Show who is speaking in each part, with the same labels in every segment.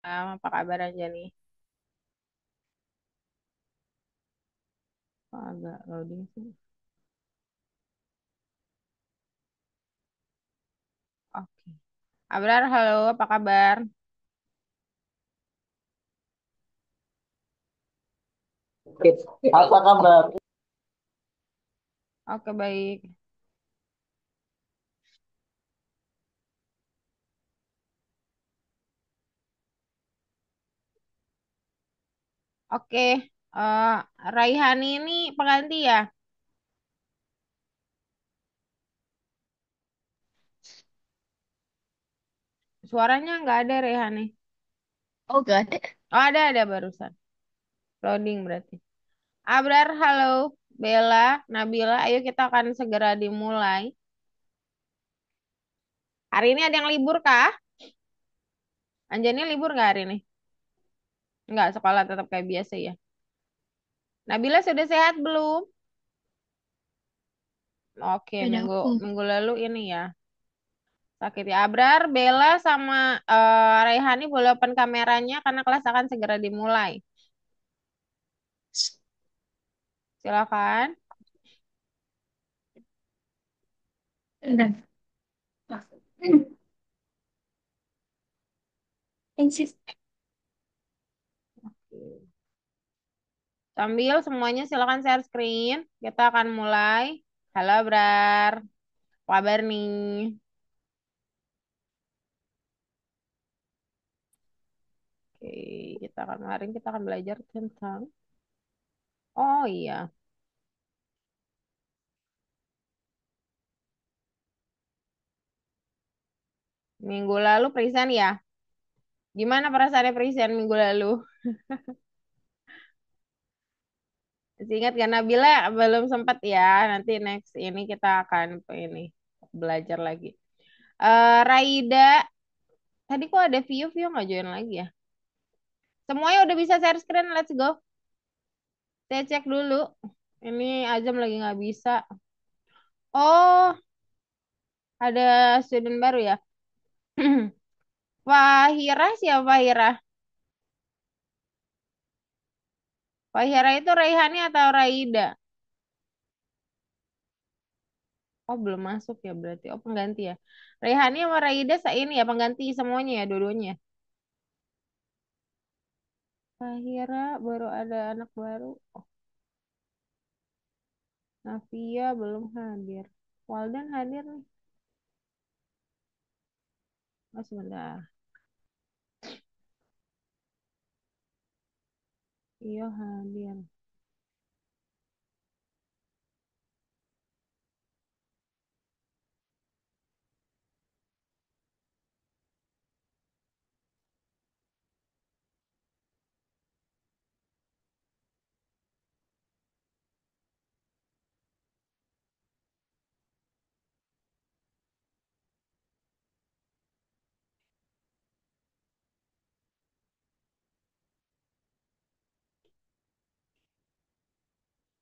Speaker 1: Apa kabar aja nih? Kok agak loading sih. Oke. Abrar, halo, apa kabar?
Speaker 2: Apa kabar?
Speaker 1: Oke, baik. Oke, eh Raihani ini pengganti ya? Suaranya nggak ada Raihani.
Speaker 2: Oh, gak ada.
Speaker 1: Oh, ada barusan. Loading berarti. Abrar, halo. Bella, Nabila, ayo kita akan segera dimulai. Hari ini ada yang libur kah? Anjani libur nggak hari ini? Nggak, sekolah tetap kayak biasa ya. Nabila sudah sehat belum? Oke,
Speaker 2: Dan
Speaker 1: minggu
Speaker 2: aku.
Speaker 1: minggu lalu ini ya. Sakit ya. Abrar, Bella sama Raihani boleh open kameranya karena kelas akan segera dimulai. Silakan.
Speaker 2: Dan Insis.
Speaker 1: Sambil semuanya silakan share screen. Kita akan mulai. Halo Abrar, apa kabar nih? Oke, kemarin kita akan belajar tentang. Oh iya, minggu lalu present ya. Gimana perasaannya present minggu lalu? Masih ingat gak Nabila? Belum sempat ya. Nanti next ini kita akan ini belajar lagi. Raida, tadi kok ada view nggak join lagi ya? Semuanya udah bisa share screen, let's go. Saya cek dulu. Ini Azam lagi nggak bisa. Oh, ada student baru ya? Fahira siapa Fahira? Fahira itu Raihani atau Raida? Oh, belum masuk ya berarti. Oh, pengganti ya. Raihani sama Raida ini ya pengganti semuanya ya, dua-duanya. Fahira baru ada anak baru. Oh, Navia belum hadir. Waldan hadir nih. Oh, sebentar. Iya hadir.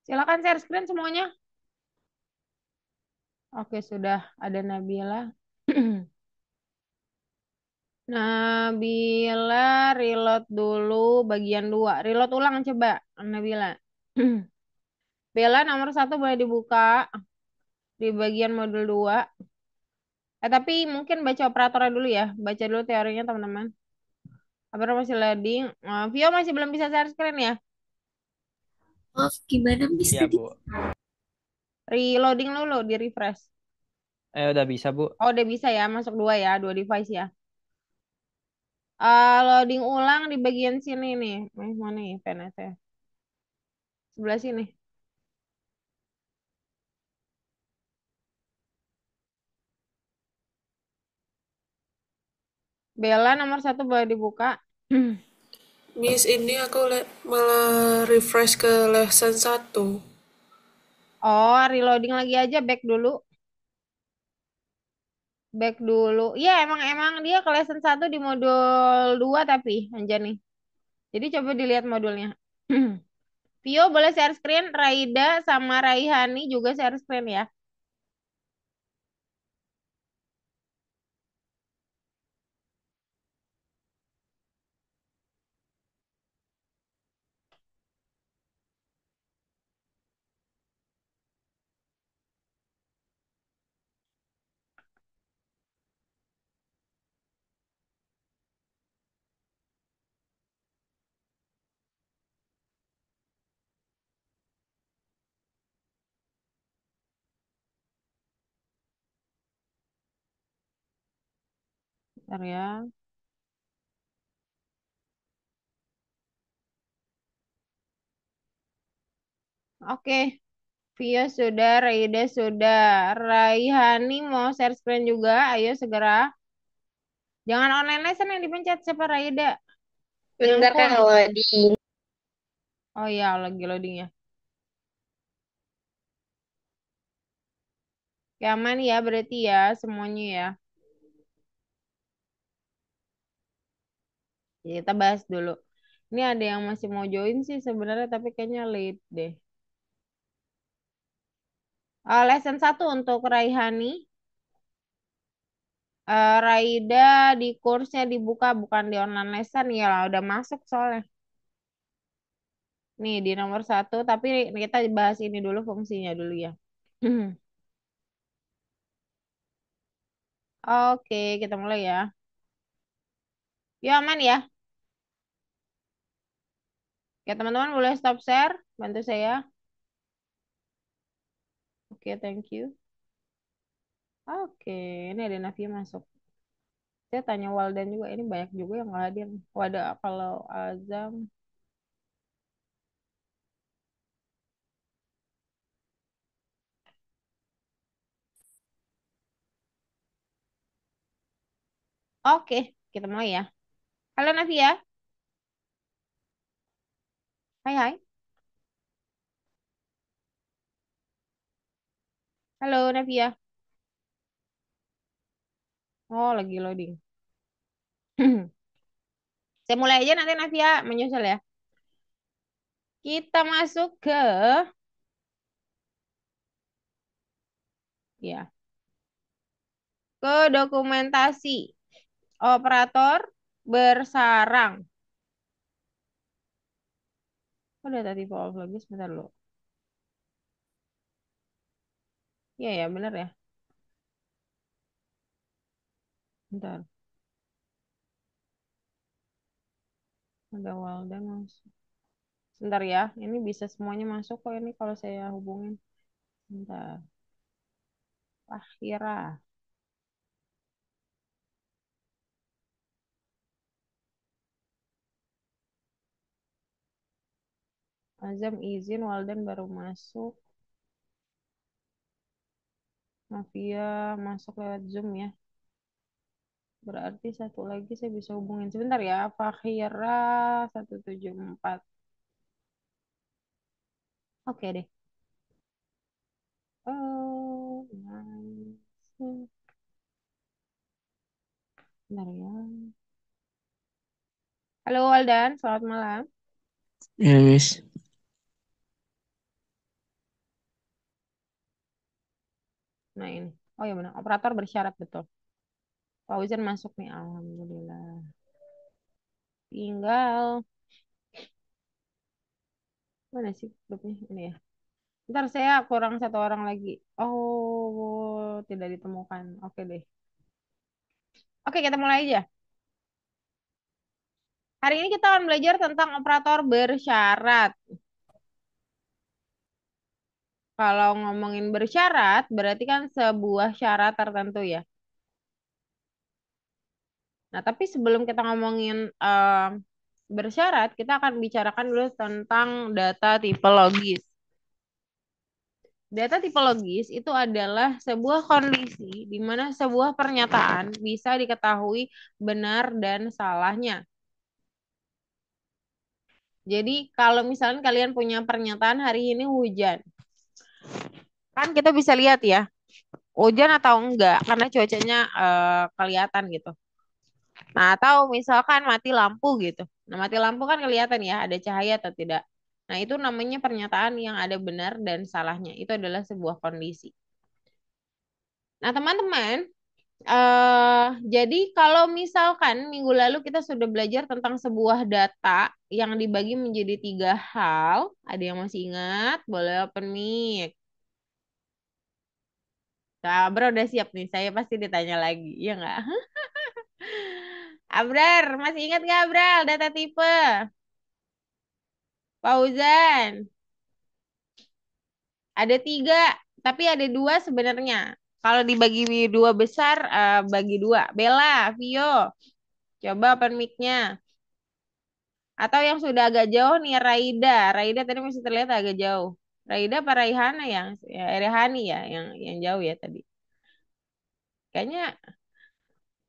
Speaker 1: Silakan share screen semuanya. Oke, sudah ada Nabila. Nabila reload dulu bagian 2. Reload ulang coba, Nabila. Bella nomor 1 boleh dibuka di bagian modul 2. Tapi mungkin baca operatornya dulu ya. Baca dulu teorinya teman-teman. Apa masih loading? Vio masih belum bisa share screen ya?
Speaker 2: Maaf, gimana Miss
Speaker 3: Iya,
Speaker 2: tadi?
Speaker 3: Bu.
Speaker 1: Reloading dulu, di refresh.
Speaker 3: Udah bisa, Bu.
Speaker 1: Oh, udah bisa ya, masuk dua ya, dua device ya. Loading ulang di bagian sini nih. Mana ya PNS-nya? Sebelah sini. Bella nomor 1 boleh dibuka.
Speaker 4: Miss, ini aku malah refresh ke lesson 1.
Speaker 1: Oh, reloading lagi aja, back dulu. Back dulu. Iya, emang emang dia ke lesson 1 di modul 2 tapi Anjani. Jadi coba dilihat modulnya. Vio boleh share screen, Raida sama Raihani juga share screen ya. Bentar ya. Oke, Vio sudah, Raida sudah. Raihani mau share screen juga, ayo segera. Jangan online lesson yang dipencet siapa Raida. Yang
Speaker 2: Bentar
Speaker 1: course.
Speaker 2: kalau di
Speaker 1: Oh iya, lagi loading ya. Ya aman ya berarti ya semuanya ya. Ya, kita bahas dulu. Ini ada yang masih mau join sih sebenarnya tapi kayaknya late deh. Lesson 1 untuk Raihani. Raida di kursnya dibuka bukan di online lesson ya lah, udah masuk soalnya. Nih di nomor 1 tapi kita bahas ini dulu fungsinya dulu ya. Oke, kita mulai ya. Ya aman ya. Ya teman-teman boleh stop share, bantu saya. Oke, thank you. Oke, ini ada Navia masuk. Saya tanya Waldan juga, ini banyak juga yang nggak hadir. Wadah kalau Azam. Oke, kita mulai ya. Halo Navia. Hai hai. Halo Navia. Oh, lagi loading. Saya mulai aja nanti Navia menyusul ya. Kita masuk ke ya, ke dokumentasi operator bersarang. Oh, udah tadi off lagi sebentar lo. Iya ya, bener ya. Bentar. Ada Waldan masuk. Sebentar ya, ini bisa semuanya masuk kok ini kalau saya hubungin. Bentar. Kira. Azam izin, Waldan baru masuk. Mafia masuk lewat Zoom ya. Berarti satu lagi saya bisa hubungin. Sebentar ya, Fakhira 174. Oke deh. Oh, nice. Bentar ya. Halo Waldan, selamat malam.
Speaker 3: Ya, Miss.
Speaker 1: Nah ini. Oh ya benar, operator bersyarat betul. Fauzan masuk nih, Alhamdulillah. Tinggal, mana sih grupnya? Ini ya. Ntar saya kurang satu orang lagi. Oh, tidak ditemukan. Oke deh. Oke, kita mulai aja. Hari ini kita akan belajar tentang operator bersyarat. Kalau ngomongin bersyarat, berarti kan sebuah syarat tertentu ya. Nah, tapi sebelum kita ngomongin bersyarat, kita akan bicarakan dulu tentang data tipologis. Data tipologis itu adalah sebuah kondisi di mana sebuah pernyataan bisa diketahui benar dan salahnya. Jadi kalau misalnya kalian punya pernyataan hari ini hujan, kan kita bisa lihat ya, hujan atau enggak, karena cuacanya kelihatan gitu. Nah, atau misalkan mati lampu gitu. Nah, mati lampu kan kelihatan ya, ada cahaya atau tidak. Nah, itu namanya pernyataan yang ada benar dan salahnya. Itu adalah sebuah kondisi. Nah, teman-teman, jadi kalau misalkan minggu lalu kita sudah belajar tentang sebuah data yang dibagi menjadi tiga hal, ada yang masih ingat? Boleh open mic. Nah, Abrar udah siap nih, saya pasti ditanya lagi, iya nggak? Abrar, masih ingat nggak Abrar data tipe? Fauzan, ada tiga, tapi ada dua sebenarnya. Kalau dibagi dua besar, bagi dua. Bella, Vio, coba open mic-nya. Atau yang sudah agak jauh nih, Raida. Raida tadi masih terlihat agak jauh. Raida apa Raihana ya Rehani ya, yang jauh ya tadi. Kayaknya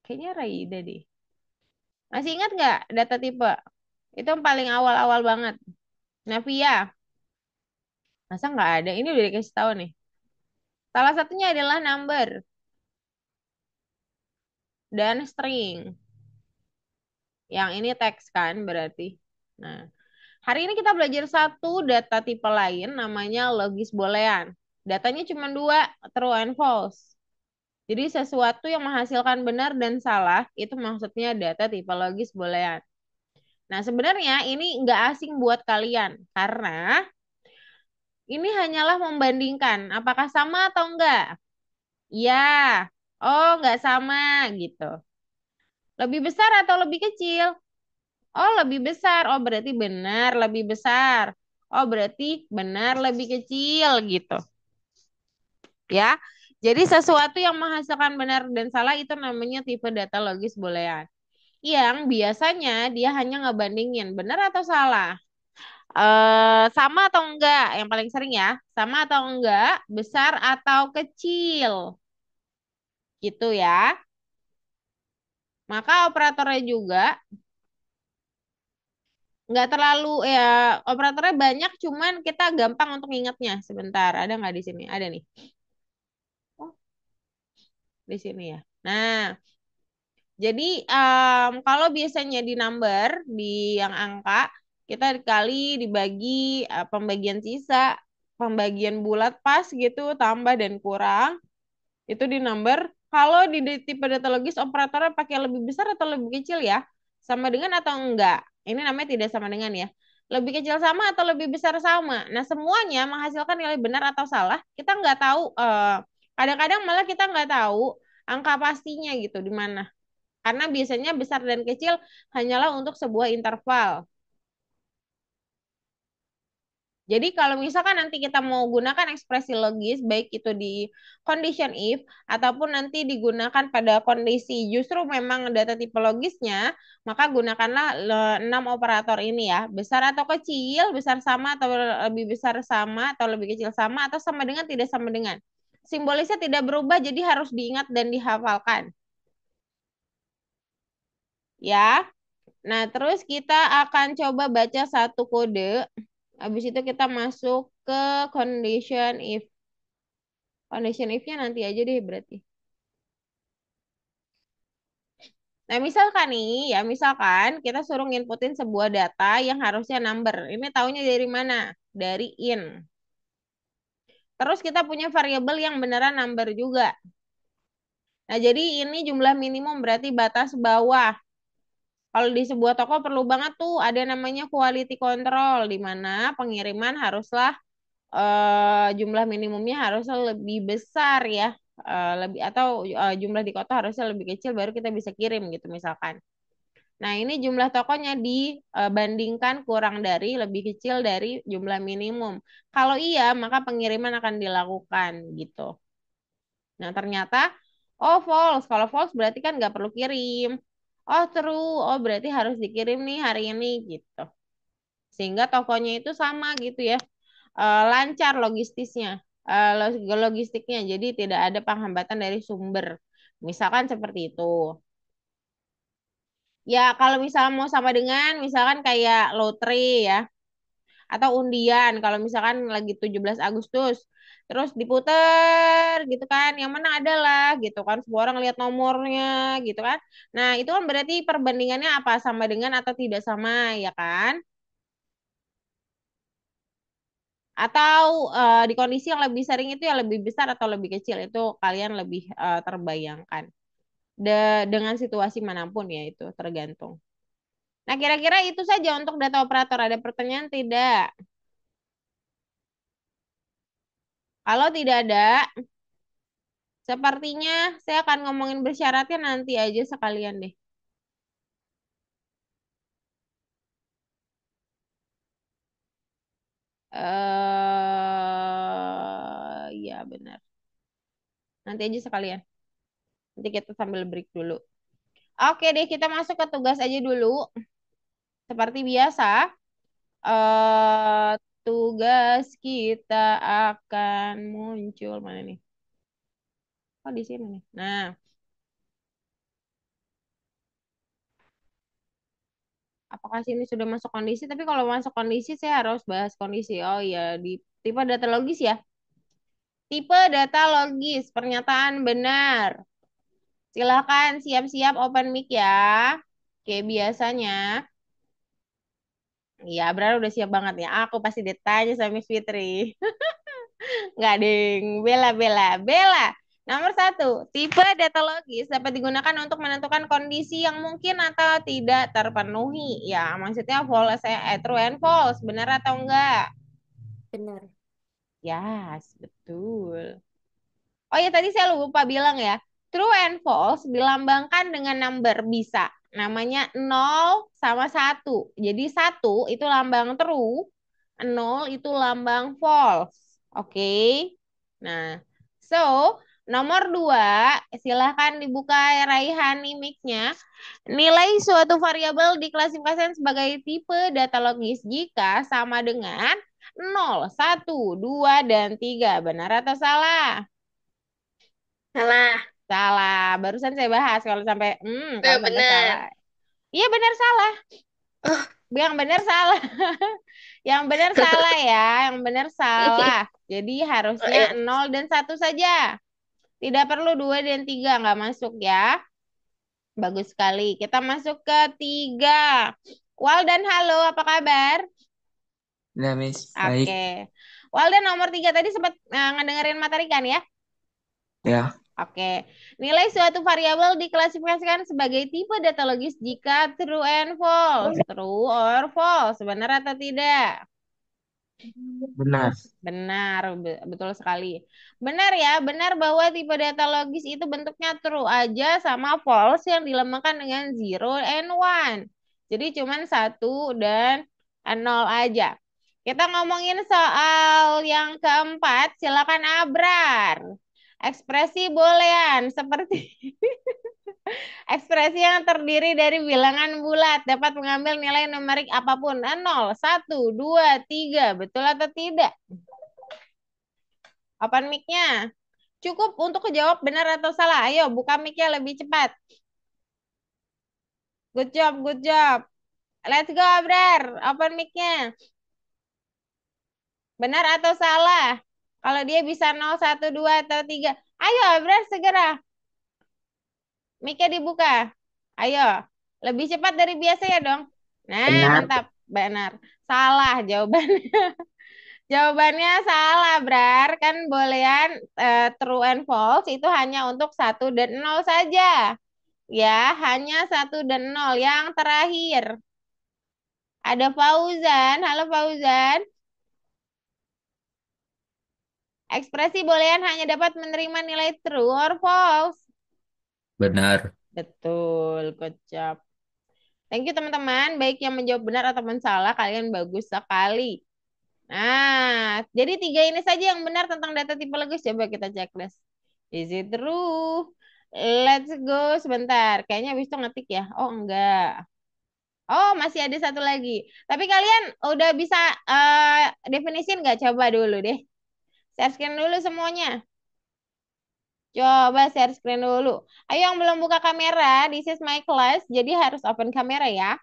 Speaker 1: kayaknya Raida deh. Masih ingat nggak data tipe? Itu yang paling awal-awal banget. Navia, masa nggak ada? Ini udah dikasih tahu nih. Salah satunya adalah number dan string. Yang ini teks kan berarti. Nah, hari ini kita belajar satu data tipe lain namanya logis boolean. Datanya cuma dua, true and false. Jadi sesuatu yang menghasilkan benar dan salah itu maksudnya data tipe logis boolean. Nah, sebenarnya ini nggak asing buat kalian karena ini hanyalah membandingkan apakah sama atau enggak. Ya, oh nggak sama gitu. Lebih besar atau lebih kecil? Oh, lebih besar. Oh, berarti benar lebih besar. Oh, berarti benar lebih kecil gitu. Ya. Jadi sesuatu yang menghasilkan benar dan salah itu namanya tipe data logis boolean. Yang biasanya dia hanya ngebandingin benar atau salah. Sama atau enggak? Yang paling sering ya. Sama atau enggak? Besar atau kecil? Gitu ya. Maka operatornya juga nggak terlalu ya, operatornya banyak cuman kita gampang untuk ingatnya. Sebentar, ada nggak di sini? Ada nih. Oh, di sini ya. Nah, jadi kalau biasanya di number di yang angka kita dikali dibagi pembagian sisa, pembagian bulat pas gitu, tambah dan kurang itu di number. Kalau di tipe data logis operatornya pakai lebih besar atau lebih kecil ya? Sama dengan atau enggak? Ini namanya tidak sama dengan ya. Lebih kecil sama atau lebih besar sama. Nah, semuanya menghasilkan nilai benar atau salah. Kita nggak tahu. Kadang-kadang malah kita nggak tahu angka pastinya gitu di mana. Karena biasanya besar dan kecil hanyalah untuk sebuah interval. Jadi kalau misalkan nanti kita mau gunakan ekspresi logis, baik itu di condition if, ataupun nanti digunakan pada kondisi justru memang data tipe logisnya, maka gunakanlah 6 operator ini ya. Besar atau kecil, besar sama atau lebih besar sama, atau lebih kecil sama, atau sama dengan tidak sama dengan. Simbolisnya tidak berubah, jadi harus diingat dan dihafalkan. Ya, nah terus kita akan coba baca satu kode. Habis itu kita masuk ke condition if. Condition if-nya nanti aja deh berarti. Nah, misalkan nih, ya misalkan kita suruh nginputin sebuah data yang harusnya number. Ini taunya dari mana? Dari in. Terus kita punya variabel yang beneran number juga. Nah, jadi ini jumlah minimum berarti batas bawah. Kalau di sebuah toko perlu banget tuh ada namanya quality control, di mana pengiriman haruslah jumlah minimumnya harusnya lebih besar ya, lebih atau jumlah di kota harusnya lebih kecil baru kita bisa kirim gitu misalkan. Nah, ini jumlah tokonya dibandingkan kurang dari lebih kecil dari jumlah minimum. Kalau iya, maka pengiriman akan dilakukan gitu. Nah, ternyata oh false. Kalau false berarti kan nggak perlu kirim. Oh true. Oh berarti harus dikirim nih hari ini gitu. Sehingga tokonya itu sama gitu ya, lancar logistisnya, logistiknya. Jadi tidak ada penghambatan dari sumber. Misalkan seperti itu. Ya kalau misalnya mau sama dengan misalkan kayak lotre ya atau undian kalau misalkan lagi 17 Agustus terus diputer gitu kan yang mana adalah gitu kan semua orang lihat nomornya gitu kan. Nah, itu kan berarti perbandingannya apa sama dengan atau tidak sama ya kan? Atau di kondisi yang lebih sering itu ya lebih besar atau lebih kecil itu kalian lebih terbayangkan. Dengan situasi manapun ya itu tergantung. Nah, kira-kira itu saja untuk data operator. Ada pertanyaan tidak? Kalau tidak ada, sepertinya saya akan ngomongin bersyaratnya nanti aja sekalian deh. Ya benar. Nanti aja sekalian. Nanti kita sambil break dulu. Oke deh, kita masuk ke tugas aja dulu. Seperti biasa, eh tugas kita akan muncul mana nih? Oh, di sini nih. Nah, apakah sini sudah masuk kondisi? Tapi kalau masuk kondisi, saya harus bahas kondisi. Oh iya, di tipe data logis ya. Tipe data logis, pernyataan benar. Silakan siap-siap open mic ya. Kayak biasanya. Iya, berarti udah siap banget ya. Aku pasti ditanya sama Miss Fitri. Nggak, ding. Bella, Bella, Bella. Nomor satu, tipe data logis dapat digunakan untuk menentukan kondisi yang mungkin atau tidak terpenuhi. Ya, maksudnya false, true and false. Benar atau enggak?
Speaker 2: Benar.
Speaker 1: Yes, betul. Oh ya, tadi saya lupa bilang ya. True and false dilambangkan dengan number bisa. Namanya 0 sama 1. Jadi 1 itu lambang true, 0 itu lambang false. Oke. Nah, so nomor 2, silahkan dibuka Raihani mic-nya. Nilai suatu variabel diklasifikasikan sebagai tipe data logis jika sama dengan 0, 1, 2, dan 3. Benar atau salah?
Speaker 2: Salah.
Speaker 1: Salah. Barusan saya bahas kalau sampai salah.
Speaker 2: Benar.
Speaker 1: Iya benar salah.
Speaker 2: Oh.
Speaker 1: Yang benar salah. Yang benar salah ya. Yang benar salah. Jadi
Speaker 2: Oh,
Speaker 1: harusnya
Speaker 2: iya.
Speaker 1: 0 dan 1 saja. Tidak perlu 2 dan 3. Nggak masuk ya. Bagus sekali. Kita masuk ke 3. Waldan, halo. Apa kabar?
Speaker 3: Nah, Miss, baik.
Speaker 1: Oke. Waldan nomor 3 tadi sempat ngedengerin materi kan ya?
Speaker 3: Ya,
Speaker 1: Oke, nilai suatu variabel diklasifikasikan sebagai tipe data logis jika true and false. True or false, benar atau tidak?
Speaker 3: benar.
Speaker 1: Benar, betul sekali. Benar ya, benar bahwa tipe data logis itu bentuknya true aja sama false yang dilambangkan dengan 0 and 1. Jadi cuman 1 dan 0 aja. Kita ngomongin soal yang keempat, silakan Abrar. Ekspresi boolean seperti ekspresi yang terdiri dari bilangan bulat dapat mengambil nilai numerik apapun. 0, 1, 2, 3. Betul atau tidak? Open mic-nya. Cukup untuk kejawab benar atau salah. Ayo, buka mic-nya lebih cepat. Good job, good job. Let's go, Abrar. Open mic-nya. Benar atau salah? Kalau dia bisa 0, 1, 2, atau 3. Ayo, Abrar, segera. Mic-nya dibuka. Ayo. Lebih cepat dari biasa ya dong. Nah,
Speaker 3: Benar.
Speaker 1: mantap. Benar. Salah jawabannya. Jawabannya salah, Brar. Kan boolean true and false itu hanya untuk 1 dan 0 saja. Ya, hanya 1 dan 0. Yang terakhir. Ada Fauzan. Halo Fauzan. Ekspresi boolean hanya dapat menerima nilai true or false.
Speaker 5: Benar.
Speaker 1: Betul, good job. Thank you teman-teman. Baik yang menjawab benar ataupun salah, kalian bagus sekali. Nah, jadi 3 ini saja yang benar tentang data tipologis. Coba kita checklist. Is it true? Let's go sebentar. Kayaknya habis itu ngetik ya. Oh, enggak. Oh, masih ada satu lagi. Tapi kalian udah bisa definisin nggak? Coba dulu deh. Share screen dulu semuanya. Coba share screen dulu. Ayo yang belum buka kamera, this is my class. Jadi harus open kamera ya.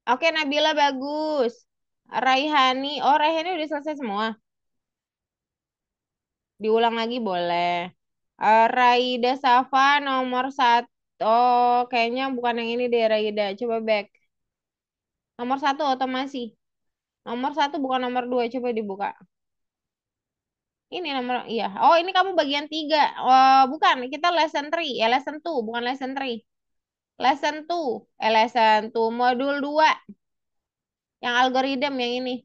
Speaker 1: Oke, Nabila bagus. Raihani, oh Raihani udah selesai semua. Diulang lagi boleh. Raida Safa nomor 1. Oh, kayaknya bukan yang ini deh Raida. Coba back. Nomor 1 otomasi. Nomor 1 bukan nomor 2. Coba dibuka. Ini nomor, iya. Oh, ini kamu bagian 3. Oh, bukan. Kita lesson 3. Ya, lesson 2. Bukan lesson 3. Lesson 2. Lesson 2. Modul 2. Yang algoritma yang ini.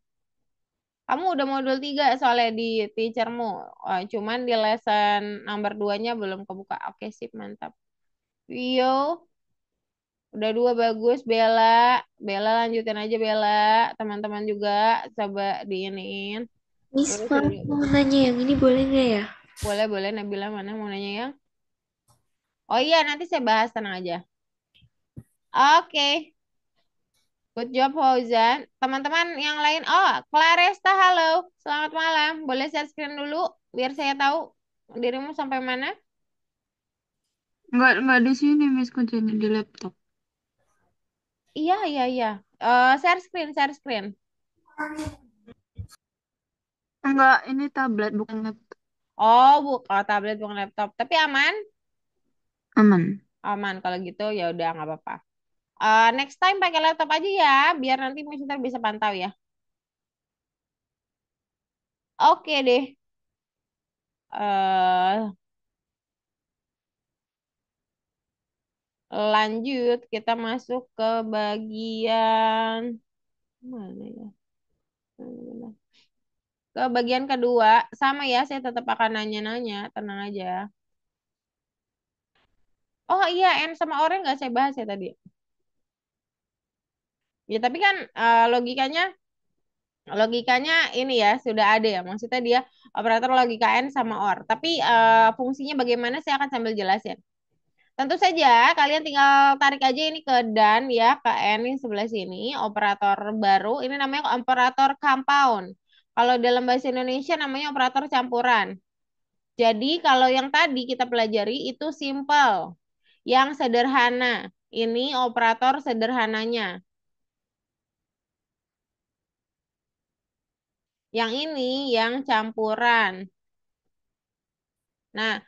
Speaker 1: Kamu udah modul 3 soalnya di teachermu. Oh, cuman di lesson nomor 2-nya belum kebuka. Oke, sip, mantap. Vio, udah 2 bagus. Bella, Bella lanjutin aja Bella. Teman-teman juga coba diinin.
Speaker 2: Miss,
Speaker 1: Lurusin dulu.
Speaker 2: mau nanya yang ini boleh nggak ya?
Speaker 1: Boleh, boleh. Nabila mana mau nanya yang? Oh iya, nanti saya bahas, tenang aja. Oke. Good job, Fauzan. Teman-teman yang lain, oh, Claresta, halo. Selamat malam. Boleh share screen dulu, biar saya tahu dirimu sampai mana?
Speaker 6: Nggak di sini, Miss, kuncinya di laptop.
Speaker 1: Iya, iya, iya. Share screen, share screen.
Speaker 6: Enggak, ini tablet bukan laptop.
Speaker 1: Oh, oh, tablet bukan laptop. Tapi aman?
Speaker 6: Aman.
Speaker 1: Aman. Kalau gitu ya udah nggak apa-apa. Next time pakai laptop aja ya, biar nanti Mister bisa pantau ya. Oke deh. eh Lanjut, kita masuk ke bagian mana ya? Ke bagian kedua, sama ya, saya tetap akan nanya-nanya, tenang aja. Oh iya, N sama orang nggak saya bahas ya tadi. Ya tapi kan logikanya ini ya sudah ada ya. Maksudnya dia operator logika N sama OR. Tapi fungsinya bagaimana saya akan sambil jelasin. Tentu saja kalian tinggal tarik aja ini ke dan ya, ke N yang sebelah sini, operator baru. Ini namanya operator compound. Kalau dalam bahasa Indonesia namanya operator campuran. Jadi kalau yang tadi kita pelajari itu simple, yang sederhana. Ini operator sederhananya. Yang ini yang campuran. Nah,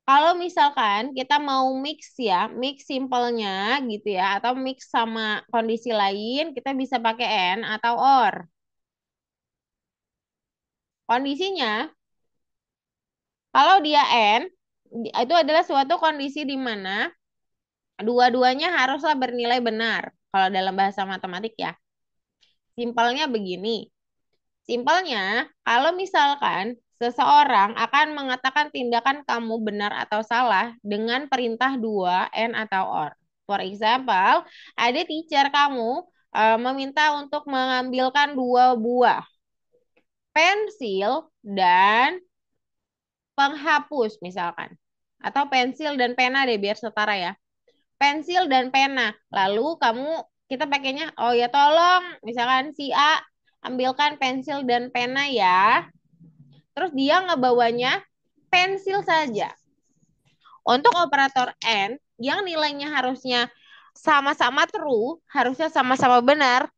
Speaker 1: kalau misalkan kita mau mix ya, mix simpelnya gitu ya, atau mix sama kondisi lain, kita bisa pakai and atau or. Kondisinya, kalau dia and, itu adalah suatu kondisi di mana dua-duanya haruslah bernilai benar. Kalau dalam bahasa matematik ya. Simpelnya begini. Simpelnya, kalau misalkan seseorang akan mengatakan tindakan kamu benar atau salah dengan perintah dua, and atau or. For example, ada teacher kamu meminta untuk mengambilkan 2 buah pensil dan penghapus misalkan. Atau pensil dan pena deh biar setara ya. Pensil dan pena. Lalu kita pakainya, oh ya tolong misalkan si A ambilkan pensil dan pena ya. Terus dia ngebawanya pensil saja. Untuk operator N yang nilainya harusnya sama-sama true, harusnya sama-sama benar.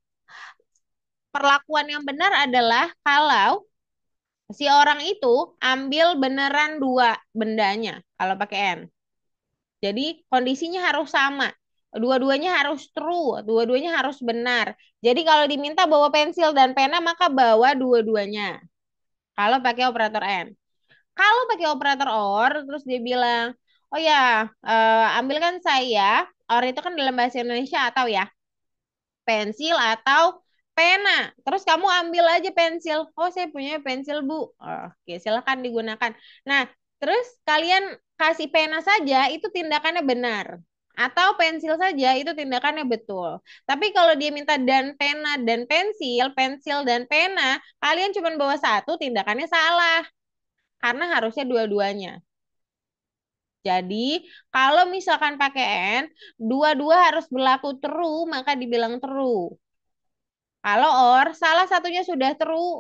Speaker 1: Perlakuan yang benar adalah kalau si orang itu ambil beneran 2 bendanya kalau pakai N. Jadi kondisinya harus sama. Dua-duanya harus true, dua-duanya harus benar. Jadi kalau diminta bawa pensil dan pena, maka bawa dua-duanya. Kalau pakai operator N. Kalau pakai operator OR, terus dia bilang, oh ya, ambilkan saya, OR itu kan dalam bahasa Indonesia atau ya, pensil atau pena. Terus kamu ambil aja pensil. Oh, saya punya pensil, Bu. Oke, silakan digunakan. Nah, terus kalian kasih pena saja, itu tindakannya benar. Atau pensil saja, itu tindakannya betul. Tapi kalau dia minta dan pena dan pensil, pensil dan pena, kalian cuma bawa satu, tindakannya salah. Karena harusnya dua-duanya. Jadi, kalau misalkan pakai N, dua-dua harus berlaku true, maka dibilang true. Kalau or, salah satunya sudah true,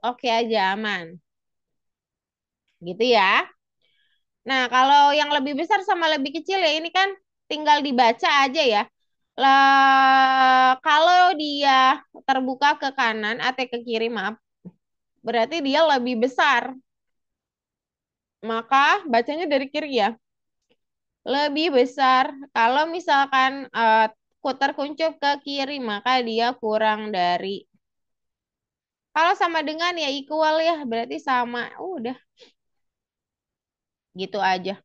Speaker 1: oke aja, aman. Gitu ya. Nah, kalau yang lebih besar sama lebih kecil ya ini kan tinggal dibaca aja ya. Kalau dia terbuka ke kanan atau ke kiri, maaf, berarti dia lebih besar. Maka bacanya dari kiri ya. Lebih besar. Kalau misalkan terkuncup ke kiri, maka dia kurang dari. Kalau sama dengan ya equal ya, berarti sama. Udah, gitu aja.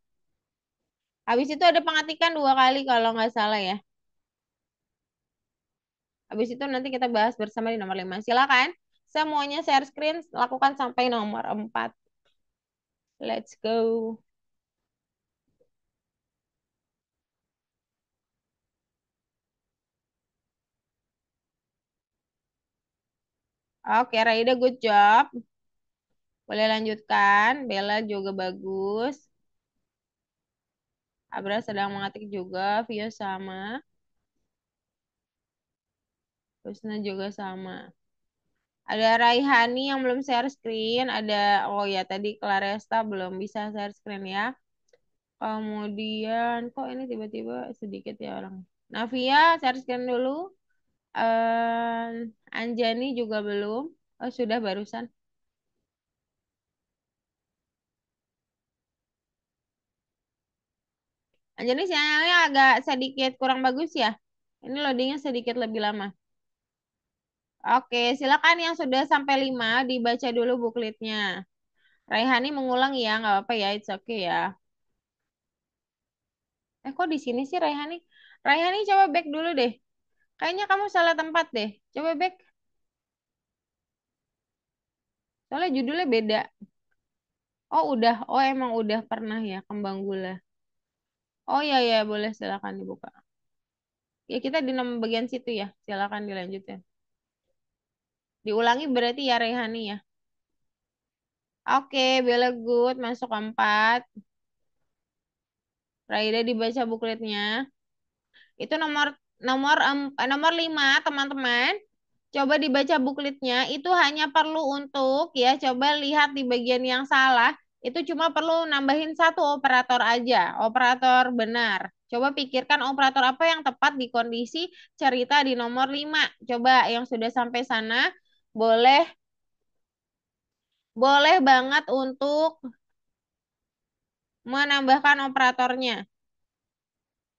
Speaker 1: Habis itu ada pengetikan 2 kali kalau nggak salah ya. Habis itu nanti kita bahas bersama di nomor 5. Silakan. Semuanya share screen, lakukan sampai nomor 4. Let's go. Oke, Raida good job. Boleh lanjutkan. Bella juga bagus. Abra sedang mengetik juga. Vio sama. Husna juga sama. Ada Raihani yang belum share screen. Ada, oh ya tadi Claresta belum bisa share screen ya. Kemudian, kok ini tiba-tiba sedikit ya orang. Navia, share screen dulu. Anjani juga belum. Oh, sudah barusan. Anjani sinyalnya agak sedikit kurang bagus ya. Ini loadingnya sedikit lebih lama. Oke, silakan yang sudah sampai 5 dibaca dulu bookletnya. Raihani mengulang ya, nggak apa-apa ya, it's okay ya. Kok di sini sih Raihani? Raihani coba back dulu deh. Kayaknya kamu salah tempat deh. Coba back. Soalnya judulnya beda. Oh udah, oh emang udah pernah ya Kembang Gula. Oh ya ya, boleh silakan dibuka. Ya kita di nomor bagian situ ya, silakan dilanjutin. Diulangi berarti ya Raihani ya. Oke, Bella good, masuk 4. Raida dibaca bukletnya. Itu nomor nomor 5 teman-teman. Coba dibaca bukletnya. Itu hanya perlu untuk ya coba lihat di bagian yang salah. Itu cuma perlu nambahin satu operator aja. Operator benar. Coba pikirkan operator apa yang tepat di kondisi cerita di nomor 5. Coba yang sudah sampai sana boleh boleh banget untuk menambahkan operatornya.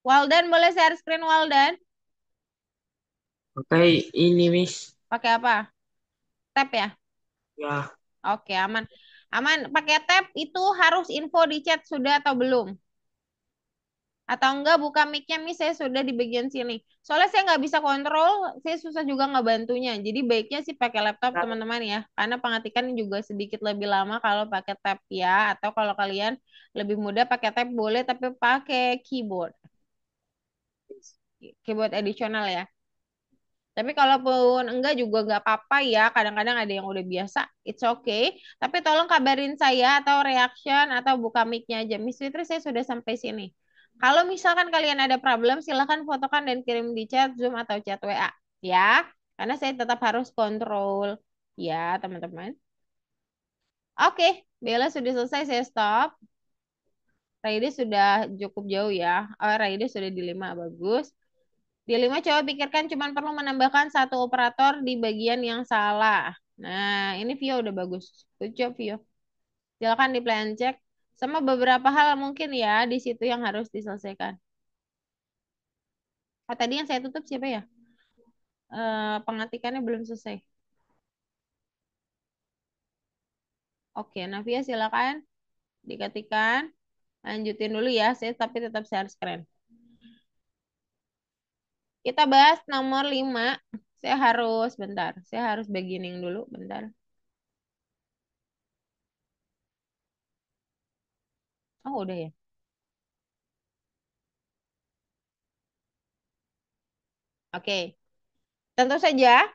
Speaker 1: Waldan boleh share screen Waldan?
Speaker 3: Oke, ini Miss.
Speaker 1: Pakai apa? Tab ya?
Speaker 3: Ya,
Speaker 1: Oke, aman. Aman, pakai tab itu harus info di chat sudah atau belum? Atau enggak buka mic-nya, Miss, saya sudah di bagian sini. Soalnya saya nggak bisa kontrol, saya susah juga nggak bantunya. Jadi baiknya sih pakai laptop teman-teman ya. Karena pengetikan juga sedikit lebih lama kalau pakai tab ya. Atau kalau kalian lebih mudah pakai tab boleh, tapi pakai keyboard. Keyboard additional ya. Tapi kalaupun enggak juga nggak apa-apa ya. Kadang-kadang ada yang udah biasa, it's okay. Tapi tolong kabarin saya atau reaction atau buka mic-nya aja. Miss Fitri, saya sudah sampai sini. Kalau misalkan kalian ada problem, silahkan fotokan dan kirim di chat Zoom atau chat WA. Ya, karena saya tetap harus kontrol. Ya, teman-teman. Oke, Bella sudah selesai, saya stop. Raide sudah cukup jauh ya. Oh, Raide sudah di 5, bagus. Di 5 coba pikirkan cuma perlu menambahkan satu operator di bagian yang salah. Nah, ini Vio udah bagus. Good job Vio. Silakan di plan check. Sama beberapa hal mungkin ya di situ yang harus diselesaikan. Oh, tadi yang saya tutup siapa ya? Pengetikannya belum selesai. Oke, Navia silakan diketikkan. Lanjutin dulu ya, saya tapi tetap share screen. Kita bahas nomor 5. Saya harus, bentar. Saya harus beginning dulu, bentar. Oh, udah ya. Oke. Tentu saja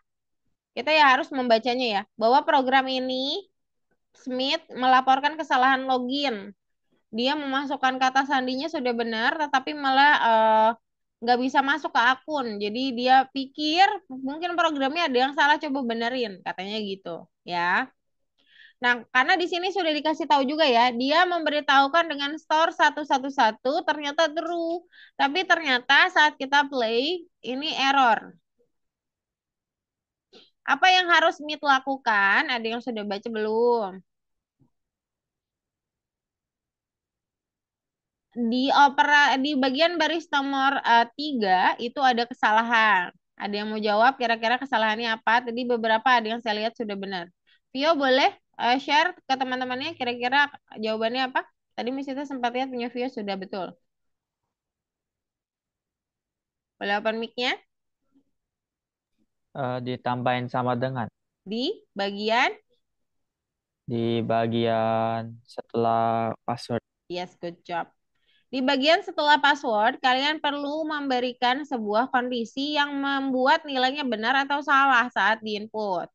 Speaker 1: kita ya harus membacanya ya. Bahwa program ini Smith melaporkan kesalahan login. Dia memasukkan kata sandinya sudah benar, tetapi malah nggak bisa masuk ke akun. Jadi dia pikir mungkin programnya ada yang salah, coba benerin, katanya gitu, ya. Nah, karena di sini sudah dikasih tahu juga ya, dia memberitahukan dengan store 111 ternyata true. Tapi ternyata saat kita play, ini error. Apa yang harus Smith lakukan? Ada yang sudah baca belum? Di bagian baris nomor 3 itu ada kesalahan. Ada yang mau jawab kira-kira kesalahannya apa? Tadi beberapa ada yang saya lihat sudah benar. Vio boleh share ke teman-temannya kira-kira jawabannya apa? Tadi Miss Ita sempat lihat punya Vio sudah betul. Boleh open mic-nya
Speaker 7: Ditambahin sama dengan
Speaker 1: di bagian.
Speaker 7: di bagian setelah password.
Speaker 1: Yes, good job. Di bagian setelah password, kalian perlu memberikan sebuah kondisi yang membuat nilainya benar atau salah saat diinput.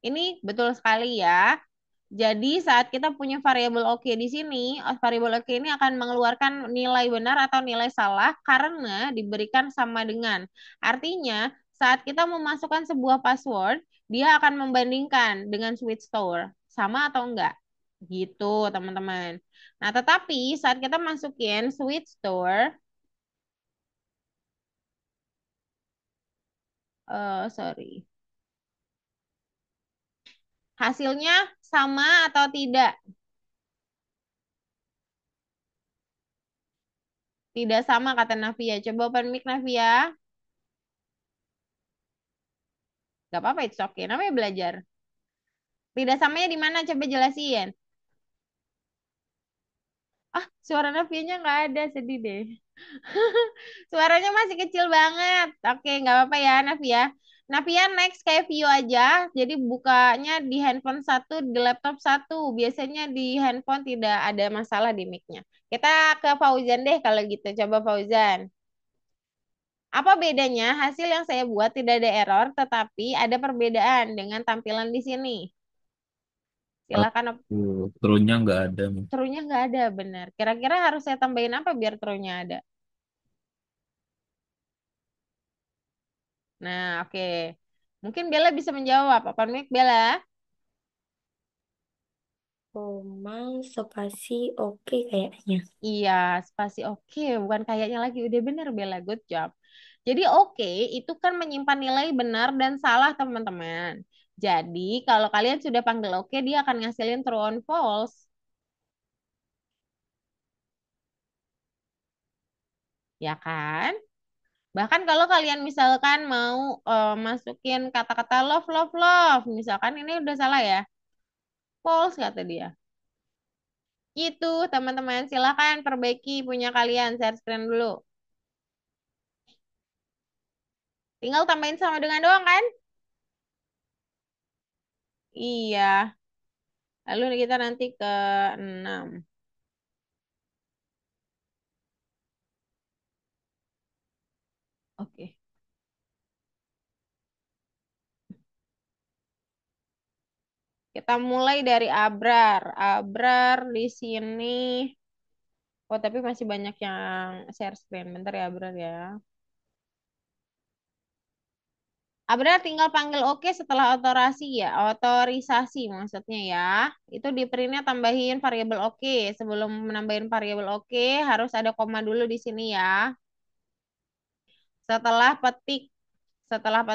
Speaker 1: Ini betul sekali ya. Jadi saat kita punya variabel oke di sini, variabel oke ini akan mengeluarkan nilai benar atau nilai salah karena diberikan sama dengan. Artinya, saat kita memasukkan sebuah password, dia akan membandingkan dengan switch store. Sama atau enggak? Gitu, teman-teman. Nah, tetapi saat kita masukin switch store, sorry, hasilnya sama atau tidak? Tidak sama kata Navia. Coba open mic Navia. Gak apa-apa, it's okay. Namanya belajar. Tidak samanya di mana? Coba jelasin. Ah, suara Navianya nggak ada. Sedih deh. Suaranya masih kecil banget. Oke, nggak apa-apa ya, Navia. Navia next kayak view aja. Jadi bukanya di handphone satu, di laptop satu. Biasanya di handphone tidak ada masalah di mic-nya. Kita ke Fauzan deh kalau gitu. Coba Fauzan. Apa bedanya hasil yang saya buat tidak ada error, tetapi ada perbedaan dengan tampilan di sini? Silakan.
Speaker 5: True-nya nggak ada.
Speaker 1: True-nya nggak ada, benar. Kira-kira harus saya tambahin apa biar true-nya ada? Nah, oke. Mungkin Bella bisa menjawab. Apa mic Bella?
Speaker 2: Koma, spasi, oke kayaknya.
Speaker 1: Iya, spasi oke. Bukan kayaknya lagi. Udah bener, Bella. Good job. Jadi oke, itu kan menyimpan nilai benar dan salah, teman-teman. Jadi, kalau kalian sudah panggil oke, dia akan ngasilin true on false. Ya kan? Bahkan kalau kalian misalkan mau masukin kata-kata love, love, love. Misalkan ini udah salah ya. False kata dia. Itu teman-teman. Silakan perbaiki punya kalian. Share screen dulu. Tinggal tambahin sama dengan doang kan? Iya. Lalu kita nanti ke 6. Oke. Kita mulai dari Abrar. Abrar di sini. Oh, tapi masih banyak yang share screen. Bentar ya, Abrar ya. Abrar tinggal panggil oke setelah otorisasi ya. Otorisasi maksudnya ya. Itu di printnya tambahin variabel oke. Sebelum menambahin variabel oke, harus ada koma dulu di sini ya. Setelah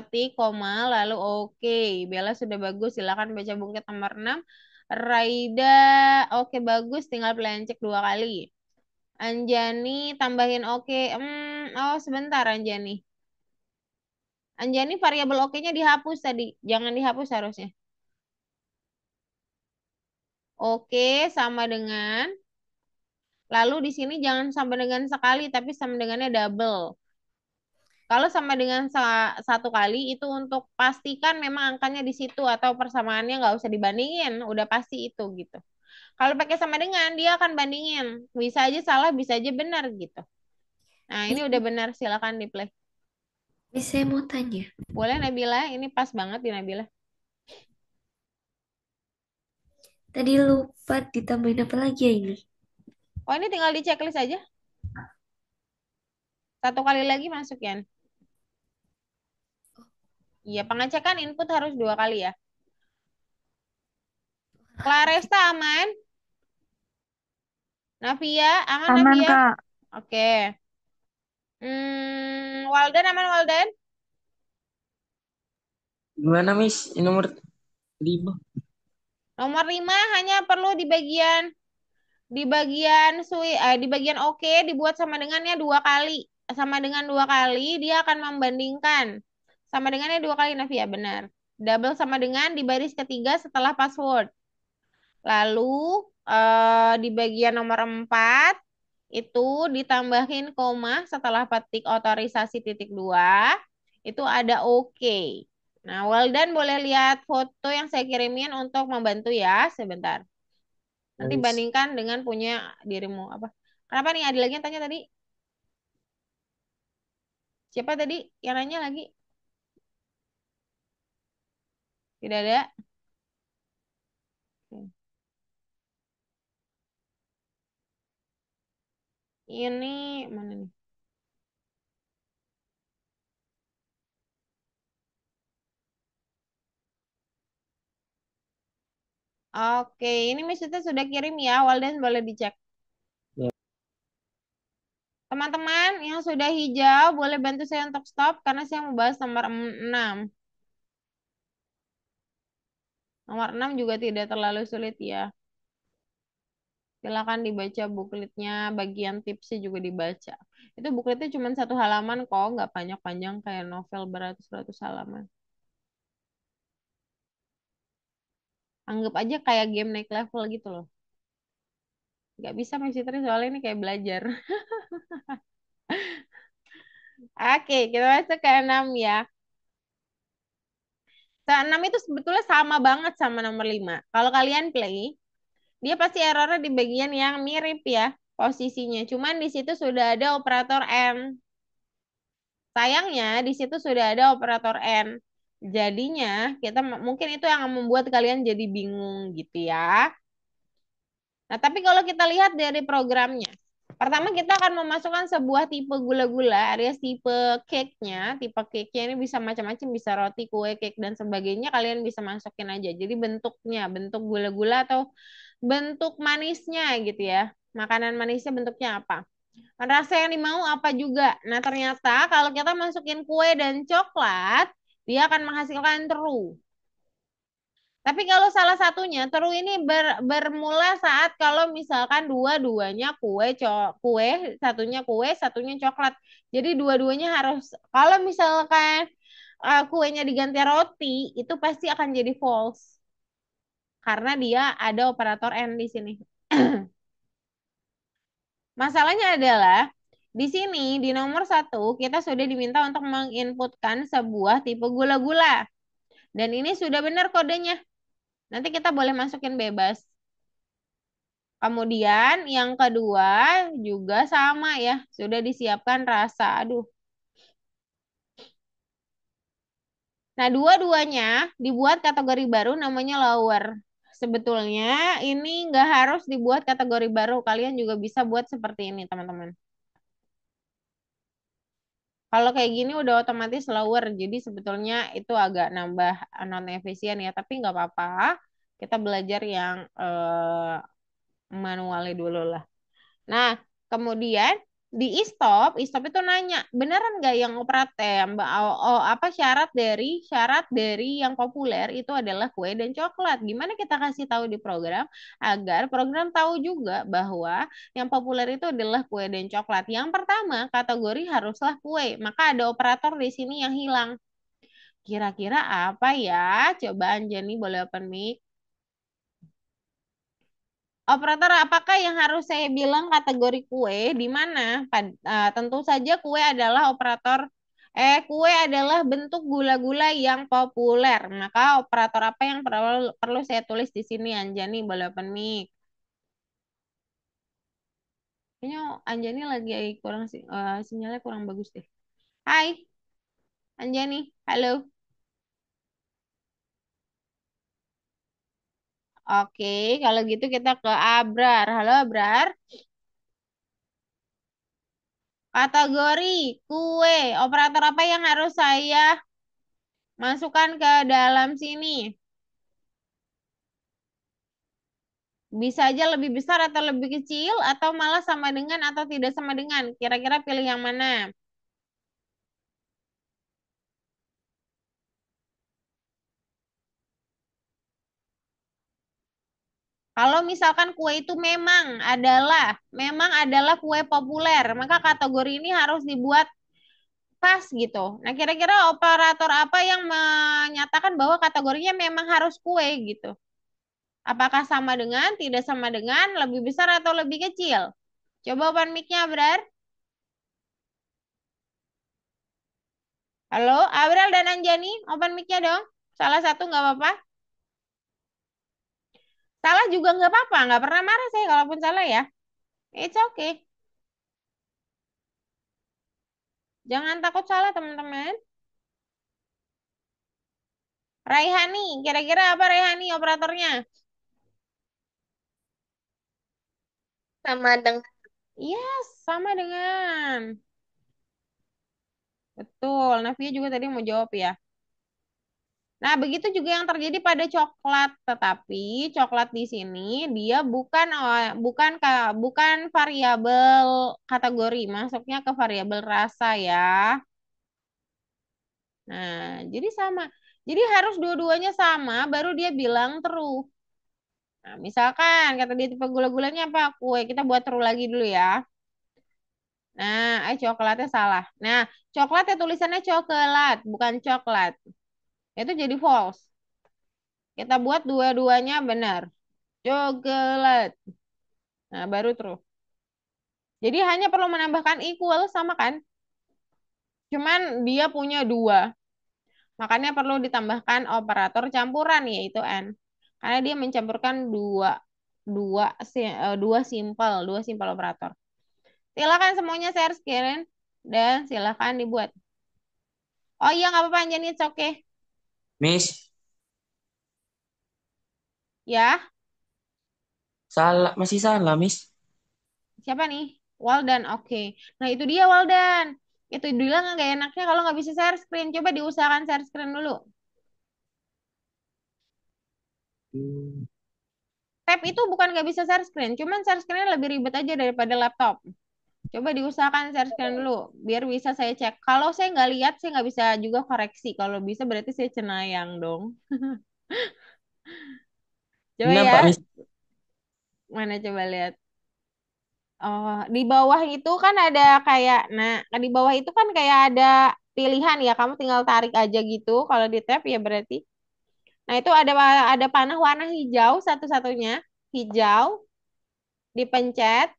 Speaker 1: petik koma, lalu oke. Bella sudah bagus, silakan baca bukit nomor 6. Raida, oke bagus, tinggal pelencek 2 kali. Anjani, tambahin oke. Oh sebentar Anjani. Anjani variabel oke-nya dihapus tadi. Jangan dihapus harusnya. Oke, sama dengan. Lalu di sini jangan sama dengan sekali, tapi sama dengannya double. Kalau sama dengan 1 kali itu untuk pastikan memang angkanya di situ atau persamaannya nggak usah dibandingin, udah pasti itu gitu. Kalau pakai sama dengan dia akan bandingin, bisa aja salah, bisa aja benar gitu. Nah ini udah benar, silakan di play.
Speaker 2: Ini saya mau tanya.
Speaker 1: Boleh Nabila, ini pas banget di Nabila.
Speaker 2: Tadi lupa ditambahin apa lagi ya ini?
Speaker 1: Oh ini tinggal di checklist aja. 1 kali lagi masuk ya. Iya pengecekan input harus 2 kali ya. Claresta aman? Navia aman
Speaker 6: Aman,
Speaker 1: Navia?
Speaker 6: Kak.
Speaker 1: Oke. Walden aman Walden?
Speaker 3: Gimana, Miss? Ini nomor 5.
Speaker 1: Nomor 5 hanya perlu di bagian oke dibuat sama dengannya 2 kali. Sama dengan 2 kali dia akan membandingkan. Sama dengannya 2 kali Navia benar. Double sama dengan di baris ketiga setelah password. Lalu di bagian nomor 4 itu ditambahin koma setelah petik otorisasi titik 2 itu ada oke. Nah, well done, boleh lihat foto yang saya kirimin untuk membantu ya sebentar. Nanti
Speaker 3: Miss.
Speaker 1: bandingkan dengan punya dirimu apa. Kenapa nih, ada lagi yang tanya tadi? Siapa tadi yang nanya lagi? Tidak ada? Oke. Ini mana nih? Oke, ini Miss Tita sudah kirim ya, Walden boleh dicek.
Speaker 3: Ya.
Speaker 1: Teman-teman yang sudah hijau boleh bantu saya untuk stop karena saya mau bahas nomor 6. Nomor 6 juga tidak terlalu sulit ya. Silakan dibaca bukletnya, bagian tipsnya juga dibaca. Itu bukletnya cuma 1 halaman kok, nggak panjang-panjang kayak novel beratus-ratus halaman. Anggap aja kayak game naik level gitu loh. Nggak bisa Miss Fitri soalnya ini kayak belajar. Oke, kita masuk ke 6 ya. 6 itu sebetulnya sama banget sama nomor 5. Kalau kalian play, dia pasti errornya di bagian yang mirip ya posisinya. Cuman di situ sudah ada operator N. Sayangnya di situ sudah ada operator N. Jadinya kita mungkin itu yang membuat kalian jadi bingung gitu ya. Nah, tapi kalau kita lihat dari programnya, pertama kita akan memasukkan sebuah tipe gula-gula alias tipe cake-nya. Tipe cake-nya ini bisa macam-macam, bisa roti, kue, cake, dan sebagainya. Kalian bisa masukin aja. Jadi bentuknya, bentuk gula-gula atau bentuk manisnya gitu ya. Makanan manisnya bentuknya apa? Rasa yang dimau apa juga. Nah, ternyata kalau kita masukin kue dan coklat, dia akan menghasilkan true. Tapi kalau salah satunya, true ini bermula saat kalau misalkan dua-duanya kue, satunya coklat. Jadi dua-duanya harus, kalau misalkan kuenya diganti roti, itu pasti akan jadi false. Karena dia ada operator N di sini. Masalahnya adalah di sini di nomor 1 kita sudah diminta untuk menginputkan sebuah tipe gula-gula. Dan ini sudah benar kodenya. Nanti kita boleh masukin bebas. Kemudian yang kedua juga sama ya. Sudah disiapkan rasa. Aduh. Nah, dua-duanya dibuat kategori baru namanya lower. Sebetulnya ini nggak harus dibuat kategori baru. Kalian juga bisa buat seperti ini, teman-teman. Kalau kayak gini udah otomatis lower. Jadi sebetulnya itu agak nambah non efisien ya. Tapi nggak apa-apa. Kita belajar yang manualnya dulu lah. Nah, kemudian di e-stop itu nanya, beneran nggak yang operator apa syarat dari yang populer itu adalah kue dan coklat. Gimana kita kasih tahu di program agar program tahu juga bahwa yang populer itu adalah kue dan coklat. Yang pertama, kategori haruslah kue. Maka ada operator di sini yang hilang. Kira-kira apa ya? Coba Anjani boleh open mic. Operator apakah yang harus saya bilang kategori kue di mana? Tentu saja kue adalah bentuk gula-gula yang populer. Maka operator apa yang perlu perlu saya tulis di sini Anjani boleh open mic. Kayaknya Anjani lagi kurang sinyalnya kurang bagus deh. Hai Anjani, halo. Oke, kalau gitu kita ke Abrar. Halo Abrar. Kategori kue. Operator apa yang harus saya masukkan ke dalam sini? Bisa aja lebih besar atau lebih kecil, atau malah sama dengan atau tidak sama dengan. Kira-kira pilih yang mana? Kalau misalkan kue itu memang adalah kue populer, maka kategori ini harus dibuat pas gitu. Nah, kira-kira operator apa yang menyatakan bahwa kategorinya memang harus kue gitu? Apakah sama dengan, tidak sama dengan, lebih besar atau lebih kecil? Coba open mic-nya, Abrar. Halo, Abrar dan Anjani, open mic-nya dong. Salah satu nggak apa-apa. Salah juga nggak apa-apa, nggak pernah marah saya kalaupun salah ya. It's okay. Jangan takut salah, teman-teman. Raihani, kira-kira apa Raihani operatornya?
Speaker 8: Sama dengan
Speaker 1: Yes, sama dengan. Betul. Navia juga tadi mau jawab ya. Nah, begitu juga yang terjadi pada coklat, tetapi coklat di sini dia bukan variabel kategori, masuknya ke variabel rasa ya. Nah, jadi sama. Jadi harus dua-duanya sama, baru dia bilang true. Nah, misalkan kata dia tipe gula-gulanya apa? Kue. Kita buat true lagi dulu ya. Nah, coklatnya salah. Nah, coklatnya tulisannya coklat, bukan coklat. Itu jadi false. Kita buat dua-duanya benar. Coklat. Nah, baru true. Jadi hanya perlu menambahkan equal sama kan? Cuman dia punya dua. Makanya perlu ditambahkan operator campuran yaitu and. Karena dia mencampurkan dua simpel operator. Silakan semuanya share screen dan silakan dibuat. Oh iya nggak apa-apa Anjani, it's okay.
Speaker 3: Miss,
Speaker 1: Ya,
Speaker 3: salah, masih salah, Miss.
Speaker 1: siapa nih? Waldan, oke. Nah itu dia Waldan. Itu bilang nggak enaknya kalau nggak bisa share screen. Coba diusahakan share screen dulu.
Speaker 3: Hmm,
Speaker 1: Tab itu bukan nggak bisa share screen, cuman share screen lebih ribet aja daripada laptop. Coba diusahakan share screen dulu, biar bisa saya cek. Kalau saya nggak lihat, saya nggak bisa juga koreksi. Kalau bisa berarti saya cenayang dong. Coba
Speaker 3: Ini
Speaker 1: ya,
Speaker 3: nampak, Miss.
Speaker 1: mana coba lihat. Oh, di bawah itu kan ada kayak, nah di bawah itu kan kayak ada pilihan ya. Kamu tinggal tarik aja gitu. Kalau di tab ya berarti. Nah itu ada panah warna hijau satu-satunya, hijau, dipencet.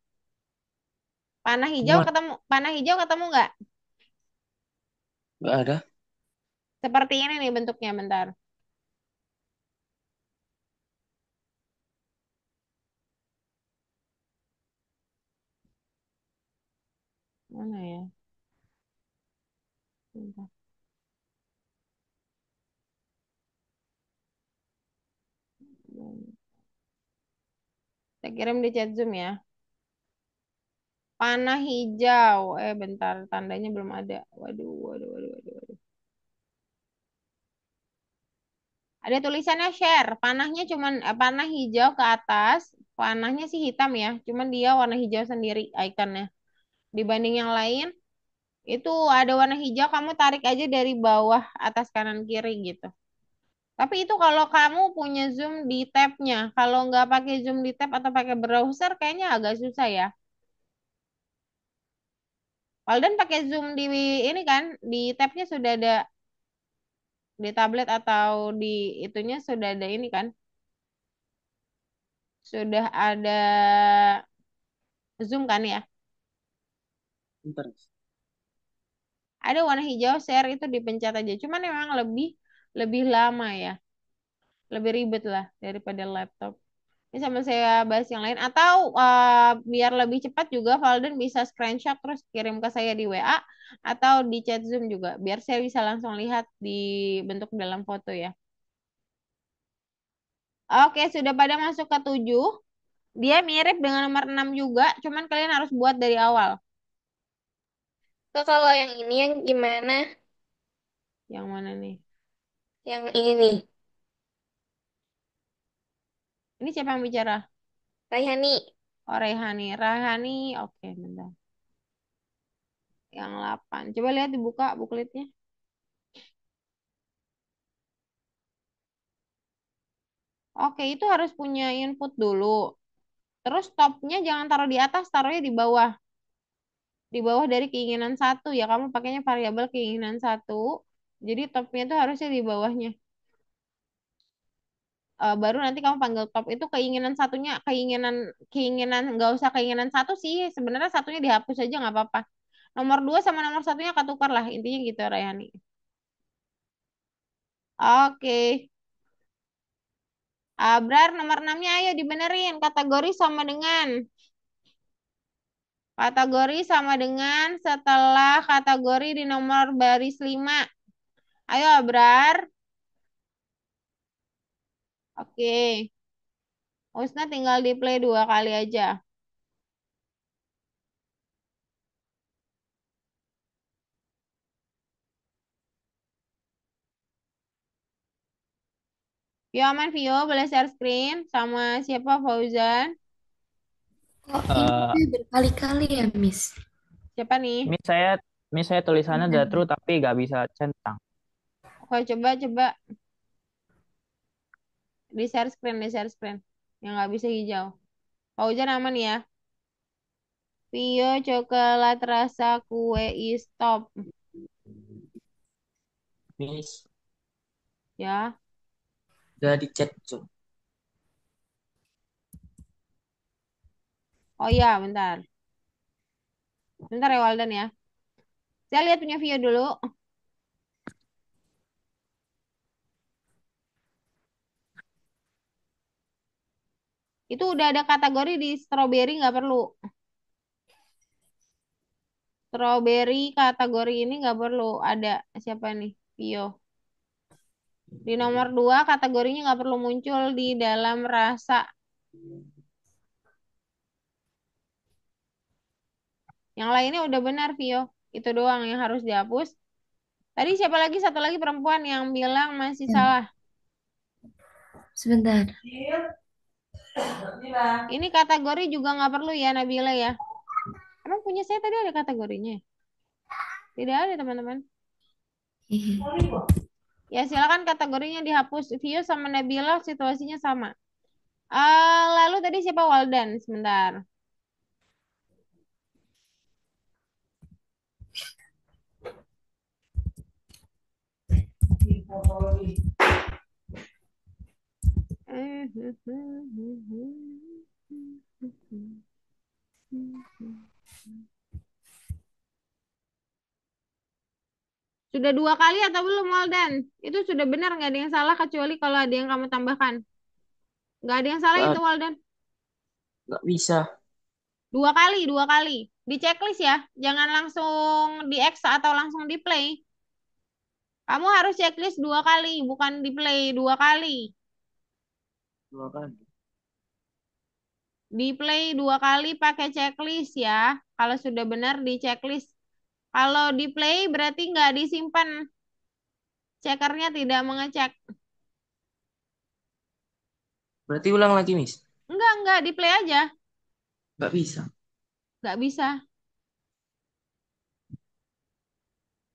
Speaker 3: Muat,
Speaker 1: Panah hijau ketemu nggak?
Speaker 3: nggak ada.
Speaker 1: Seperti ini nih bentuknya, bentar. Mana ya? Bentar. Saya kirim di chat Zoom ya. Panah hijau. Bentar, tandanya belum ada. Waduh, waduh, waduh, waduh, waduh. Ada tulisannya share. Panah hijau ke atas. Panahnya sih hitam ya. Cuman dia warna hijau sendiri ikonnya. Dibanding yang lain, itu ada warna hijau. Kamu tarik aja dari bawah, atas, kanan, kiri gitu. Tapi itu kalau kamu punya Zoom di tab-nya. Kalau nggak pakai Zoom di tab atau pakai browser, kayaknya agak susah ya. Walden pakai Zoom di ini kan, di tabnya sudah ada, di tablet atau di itunya sudah ada ini kan, sudah ada Zoom kan ya.
Speaker 3: Bentar, Miss.
Speaker 1: Ada warna hijau share itu dipencet aja. Cuman memang lebih lebih lama ya, lebih ribet lah daripada laptop. Ini sama saya bahas yang lain. Atau biar lebih cepat juga, Valden bisa screenshot terus kirim ke saya di WA atau di chat Zoom juga. Biar saya bisa langsung lihat di bentuk dalam foto ya. Oke, sudah pada masuk ke 7. Dia mirip dengan nomor 6 juga, cuman kalian harus buat dari awal.
Speaker 8: Kak, kalau yang ini yang gimana?
Speaker 1: Yang mana nih?
Speaker 8: Yang ini nih,
Speaker 1: Ini siapa yang bicara?
Speaker 8: Raihani.
Speaker 1: Oh, Rehani. Rahani, oke, bentar. Yang 8. Coba lihat dibuka bukletnya. Oke, itu harus punya input dulu. Terus topnya jangan taruh di atas, taruhnya di bawah. Di bawah dari keinginan satu ya. Kamu pakainya variabel keinginan satu. Jadi topnya itu harusnya di bawahnya. baru nanti kamu panggil top. Itu keinginan satunya, keinginan keinginan nggak usah keinginan satu sih. Sebenarnya satunya dihapus aja nggak apa-apa. Nomor 2 sama nomor satunya ketukar lah. Intinya gitu, Rayani. Oke. Abrar nomor 6-nya ayo dibenerin. Kategori sama dengan setelah kategori di nomor baris 5. Ayo Abrar. Oke. Usna tinggal di play 2 kali aja. Vio aman Vio, boleh share screen sama siapa Fauzan?
Speaker 2: Kok
Speaker 7: Eh,
Speaker 2: ini berkali-kali ya, Miss?
Speaker 1: Siapa nih?
Speaker 7: Miss saya tulisannya udah true tapi nggak bisa centang.
Speaker 1: Oke, coba di share screen. Yang nggak bisa hijau. Fauzan aman ya? Vio coklat rasa kue stop.
Speaker 3: Miss,
Speaker 1: Ya.
Speaker 3: udah di chat tuh.
Speaker 1: Oh iya, bentar. Bentar ya Walden ya. Saya lihat punya Vio dulu. Itu udah ada kategori di strawberry nggak perlu. Strawberry kategori ini nggak perlu. Ada siapa nih? Vio. Di nomor 2 kategorinya nggak perlu muncul di dalam rasa. Yang lainnya udah benar Vio. Itu doang yang harus dihapus. Tadi siapa lagi? Satu lagi perempuan yang bilang masih
Speaker 2: Ya,
Speaker 1: salah.
Speaker 2: sebentar.
Speaker 1: Ini kategori juga nggak perlu ya Nabila ya. Emang punya saya tadi ada kategorinya? Tidak ada teman-teman.
Speaker 2: Ih,
Speaker 1: Ya silakan kategorinya dihapus. Vio sama Nabila situasinya sama. Lalu tadi siapa Waldan? Sebentar. Sudah 2 kali atau belum Waldan? Itu sudah benar nggak ada yang salah kecuali kalau ada yang kamu tambahkan. Nggak ada yang salah itu
Speaker 3: Nggak,
Speaker 1: Waldan.
Speaker 3: nggak bisa.
Speaker 1: 2 kali, 2 kali. Di checklist ya. Jangan langsung di X atau langsung di play. Kamu harus checklist 2 kali, bukan di play 2 kali.
Speaker 3: 2 kali.
Speaker 1: Di play 2 kali pakai checklist ya. Kalau sudah benar di checklist. Kalau di play berarti nggak disimpan. Checkernya tidak mengecek.
Speaker 3: Berarti ulang lagi, Miss.
Speaker 1: Enggak, di play aja.
Speaker 3: Nggak bisa.
Speaker 1: Nggak bisa.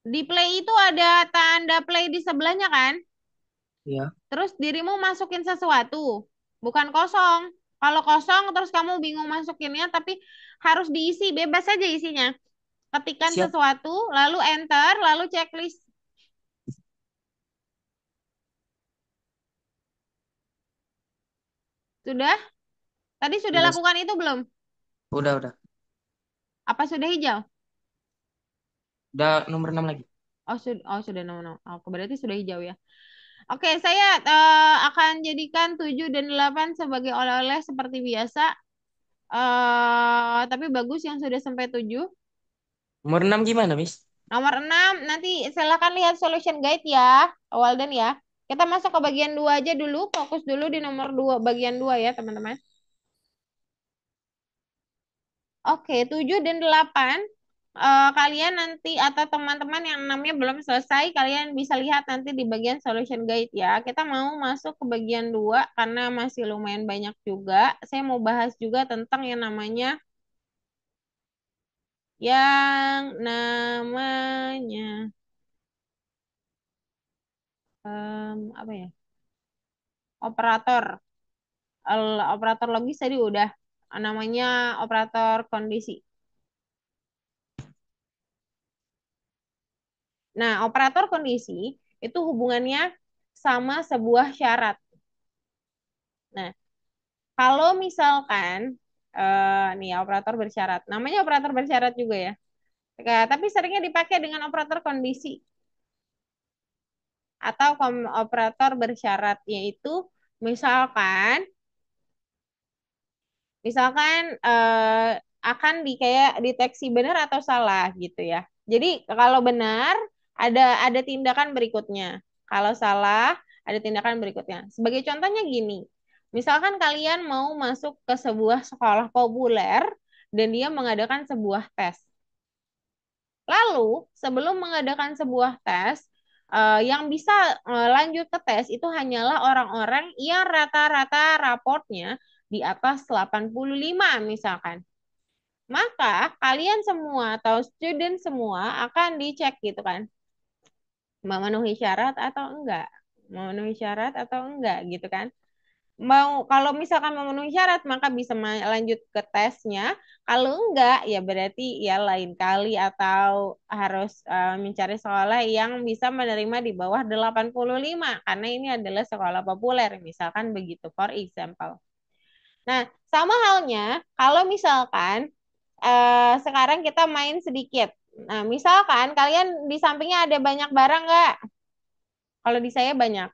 Speaker 1: Di play itu ada tanda play di sebelahnya kan?
Speaker 3: Ya.
Speaker 1: Terus dirimu masukin sesuatu. Bukan kosong. Kalau kosong terus kamu bingung masukinnya tapi harus diisi. Bebas saja isinya. Ketikkan
Speaker 3: Siap.
Speaker 1: sesuatu, lalu enter, lalu checklist. Sudah? Tadi sudah
Speaker 3: Udah,
Speaker 1: lakukan itu belum?
Speaker 3: udah.
Speaker 1: Apa sudah hijau?
Speaker 3: Udah nomor 6 lagi.
Speaker 1: Oh, sudah no, no. Oh, berarti sudah hijau ya. Oke, saya akan jadikan 7 dan 8 sebagai oleh-oleh seperti biasa. Tapi bagus yang sudah sampai 7.
Speaker 3: Nomor 6 gimana, Miss?
Speaker 1: Nomor 6 nanti silakan lihat solution guide ya, Walden ya. Kita masuk ke bagian 2 aja dulu, fokus dulu di nomor 2, bagian 2 ya, teman-teman. Oke, 7 dan 8. Kalian nanti atau teman-teman yang namanya belum selesai, kalian bisa lihat nanti di bagian solution guide ya. Kita mau masuk ke bagian 2 karena masih lumayan banyak juga. Saya mau bahas juga tentang yang namanya apa ya? Operator. Operator logis tadi udah namanya operator kondisi. Nah, operator kondisi itu hubungannya sama sebuah syarat. Nah, kalau misalkan nih ya, operator bersyarat. Namanya operator bersyarat juga ya. Tapi seringnya dipakai dengan operator kondisi atau operator bersyarat, yaitu misalkan misalkan akan kayak deteksi benar atau salah gitu ya. Jadi kalau benar ada tindakan berikutnya. Kalau salah ada tindakan berikutnya. Sebagai contohnya gini. Misalkan kalian mau masuk ke sebuah sekolah populer dan dia mengadakan sebuah tes. Lalu, sebelum mengadakan sebuah tes, yang bisa lanjut ke tes itu hanyalah orang-orang yang rata-rata raportnya di atas 85 misalkan. Maka kalian semua atau student semua akan dicek gitu kan. Memenuhi syarat atau enggak. Memenuhi syarat atau enggak gitu kan. Kalau misalkan memenuhi syarat maka bisa lanjut ke tesnya. Kalau enggak ya berarti ya lain kali atau harus mencari sekolah yang bisa menerima di bawah 85 karena ini adalah sekolah populer misalkan begitu for example. Nah, sama halnya kalau misalkan sekarang kita main sedikit. Nah, misalkan kalian di sampingnya ada banyak barang nggak? Kalau di saya banyak.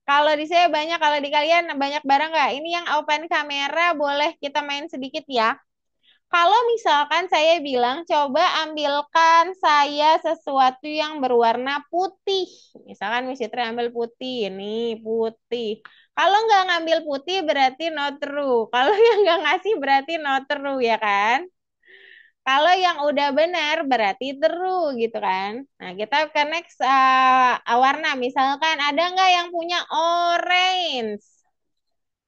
Speaker 1: Kalau di saya banyak, kalau di kalian banyak barang nggak? Ini yang open kamera boleh kita main sedikit ya. Kalau misalkan saya bilang, coba ambilkan saya sesuatu yang berwarna putih. Misalkan Miss Fitri ambil putih, ini putih. Kalau nggak ngambil putih berarti no true. Kalau yang nggak ngasih berarti no true ya kan? Kalau yang udah benar berarti true gitu kan. Nah kita ke next warna. Misalkan ada nggak yang punya orange?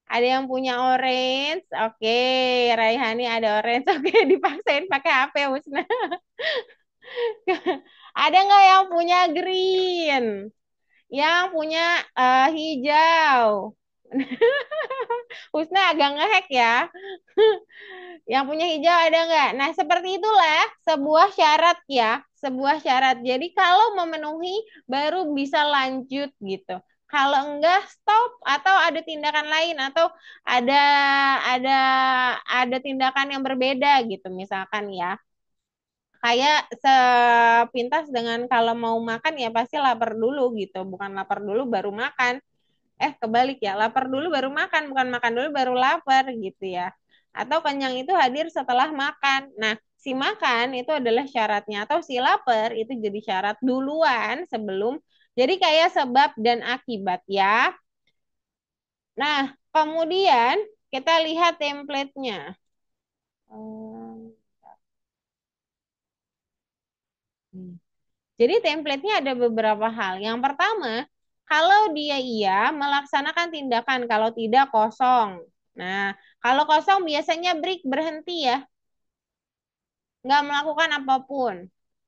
Speaker 1: Ada yang punya orange? Oke, Raihani ada orange. Oke, dipaksain pakai HP Husna. Ada nggak yang punya green? Yang punya hijau? Husna agak ngehack ya. Yang punya hijau ada nggak? Nah, seperti itulah sebuah syarat ya. Sebuah syarat. Jadi kalau memenuhi baru bisa lanjut gitu. Kalau enggak stop atau ada tindakan lain atau ada ada ada tindakan yang berbeda gitu misalkan ya. Kayak sepintas dengan kalau mau makan ya pasti lapar dulu gitu, bukan lapar dulu baru makan. Kebalik ya, lapar dulu baru makan, bukan makan dulu baru lapar gitu ya. Atau kenyang itu hadir setelah makan. Nah, si makan itu adalah syaratnya atau si lapar itu jadi syarat duluan sebelum. Jadi kayak sebab dan akibat ya. Nah, kemudian kita lihat template-nya. Jadi template-nya ada beberapa hal. Yang pertama, kalau dia iya melaksanakan tindakan, kalau tidak kosong. Nah, kalau kosong biasanya break berhenti ya, nggak melakukan apapun.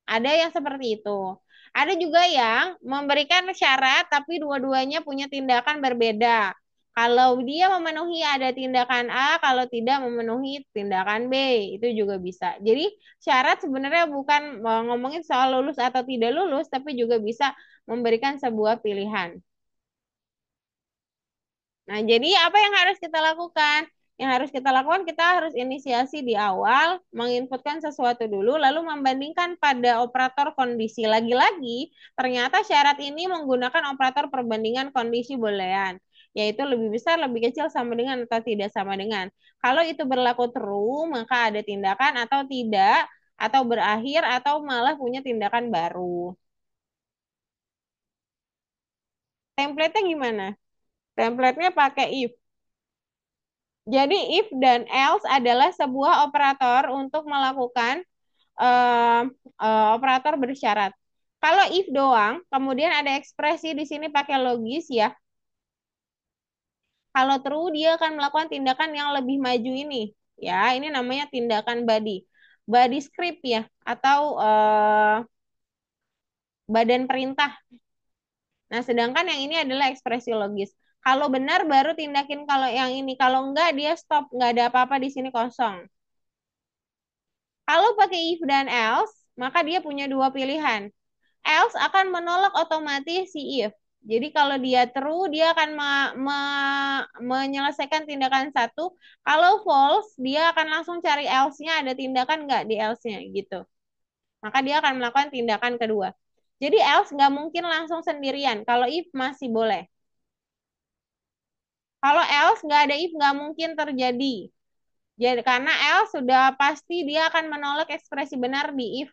Speaker 1: Ada yang seperti itu. Ada juga yang memberikan syarat tapi dua-duanya punya tindakan berbeda. Kalau dia memenuhi ada tindakan A, kalau tidak memenuhi tindakan B, itu juga bisa. Jadi syarat sebenarnya bukan ngomongin soal lulus atau tidak lulus, tapi juga bisa memberikan sebuah pilihan. Nah, jadi apa yang harus kita lakukan? Yang harus kita lakukan, kita harus inisiasi di awal, menginputkan sesuatu dulu, lalu membandingkan pada operator kondisi. Lagi-lagi, ternyata syarat ini menggunakan operator perbandingan kondisi boolean, yaitu lebih besar, lebih kecil, sama dengan, atau tidak sama dengan. Kalau itu berlaku true, maka ada tindakan atau tidak, atau berakhir, atau malah punya tindakan baru. Template-nya gimana? Template-nya pakai if. Jadi if dan else adalah sebuah operator untuk melakukan operator bersyarat. Kalau if doang, kemudian ada ekspresi di sini pakai logis ya. Kalau true dia akan melakukan tindakan yang lebih maju ini. Ya, ini namanya tindakan body. Body script ya atau badan perintah. Nah, sedangkan yang ini adalah ekspresi logis. Kalau benar baru tindakin kalau yang ini. Kalau enggak dia stop, enggak ada apa-apa di sini kosong. Kalau pakai if dan else, maka dia punya dua pilihan. Else akan menolak otomatis si if. Jadi kalau dia true, dia akan menyelesaikan tindakan satu. Kalau false, dia akan langsung cari else-nya, ada tindakan nggak di else-nya gitu. Maka dia akan melakukan tindakan kedua. Jadi else nggak mungkin langsung sendirian. Kalau if masih boleh. Kalau else nggak ada if nggak mungkin terjadi. Jadi karena else sudah pasti dia akan menolak ekspresi benar di if.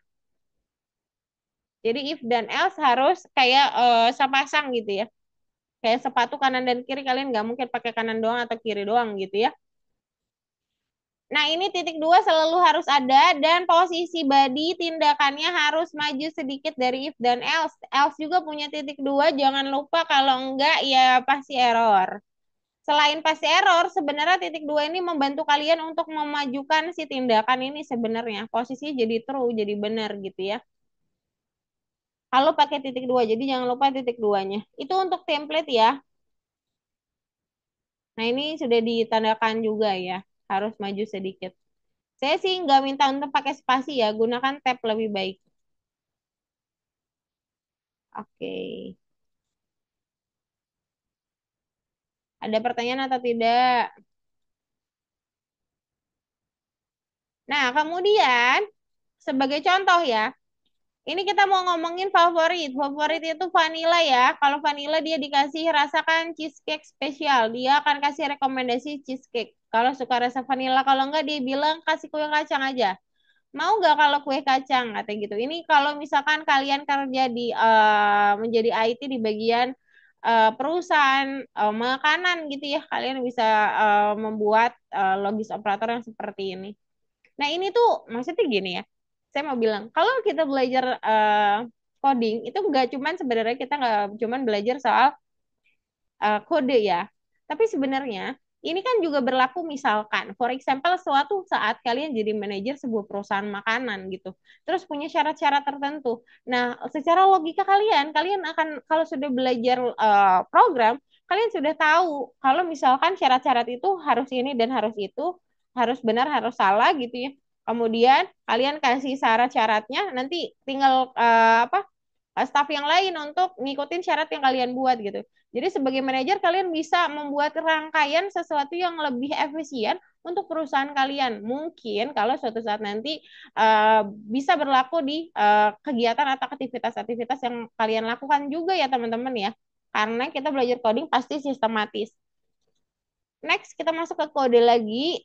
Speaker 1: Jadi if dan else harus kayak sepasang gitu ya. Kayak sepatu kanan dan kiri, kalian nggak mungkin pakai kanan doang atau kiri doang gitu ya. Nah, ini titik dua selalu harus ada dan posisi body tindakannya harus maju sedikit dari if dan else. Else juga punya titik dua, jangan lupa kalau enggak ya pasti error. Selain pasti error, sebenarnya titik dua ini membantu kalian untuk memajukan si tindakan ini sebenarnya. Posisinya jadi true, jadi benar gitu ya. Kalau pakai titik dua, jadi jangan lupa titik duanya. Itu untuk template ya. Nah, ini sudah ditandakan juga ya. Harus maju sedikit. Saya sih nggak minta untuk pakai spasi ya. Gunakan tab lebih baik. Oke. Ada pertanyaan atau tidak? Nah, kemudian sebagai contoh ya. Ini kita mau ngomongin favorit. Favorit itu vanilla ya. Kalau vanilla dia dikasih rasakan cheesecake spesial. Dia akan kasih rekomendasi cheesecake. Kalau suka rasa vanilla, kalau enggak dia bilang kasih kue kacang aja. Mau nggak kalau kue kacang katanya gitu. Ini kalau misalkan kalian kerja di menjadi IT di bagian perusahaan makanan gitu ya, kalian bisa membuat logis operator yang seperti ini. Nah, ini tuh maksudnya gini ya. Saya mau bilang, kalau kita belajar coding itu nggak cuman sebenarnya kita nggak cuman belajar soal kode ya. Tapi sebenarnya ini kan juga berlaku misalkan, for example, suatu saat kalian jadi manajer sebuah perusahaan makanan gitu. Terus punya syarat-syarat tertentu. Nah, secara logika kalian akan kalau sudah belajar program, kalian sudah tahu kalau misalkan syarat-syarat itu harus ini dan harus itu, harus benar, harus salah gitu ya. Kemudian kalian kasih syarat-syaratnya, nanti tinggal staff yang lain untuk ngikutin syarat yang kalian buat gitu. Jadi sebagai manajer kalian bisa membuat rangkaian sesuatu yang lebih efisien untuk perusahaan kalian. Mungkin kalau suatu saat nanti bisa berlaku di kegiatan atau aktivitas-aktivitas yang kalian lakukan juga ya teman-teman ya. Karena kita belajar coding pasti sistematis. Next kita masuk ke kode lagi.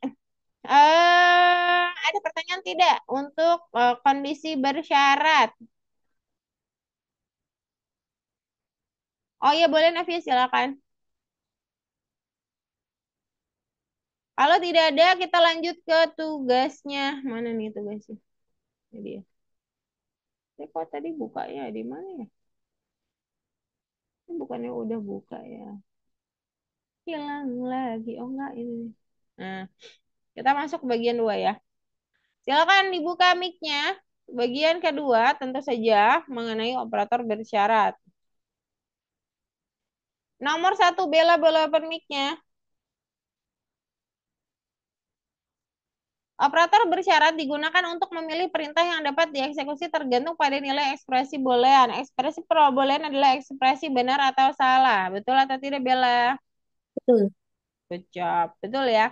Speaker 1: Ada pertanyaan tidak untuk kondisi bersyarat? Oh iya boleh Navia silakan. Kalau tidak ada kita lanjut ke tugasnya. Mana nih tugasnya? Ini dia. Kok tadi bukanya di mana ya? Ini bukannya udah buka ya? Hilang lagi. Oh enggak ini. Nah, kita masuk ke bagian 2 ya. Silakan dibuka mic-nya. Bagian kedua tentu saja mengenai operator bersyarat. Nomor 1 Bella boleh open mic-nya. Operator bersyarat digunakan untuk memilih perintah yang dapat dieksekusi tergantung pada nilai ekspresi boolean. Ekspresi boolean adalah ekspresi benar atau salah. Betul atau tidak, Bella?
Speaker 2: Betul.
Speaker 1: Good job. Betul ya.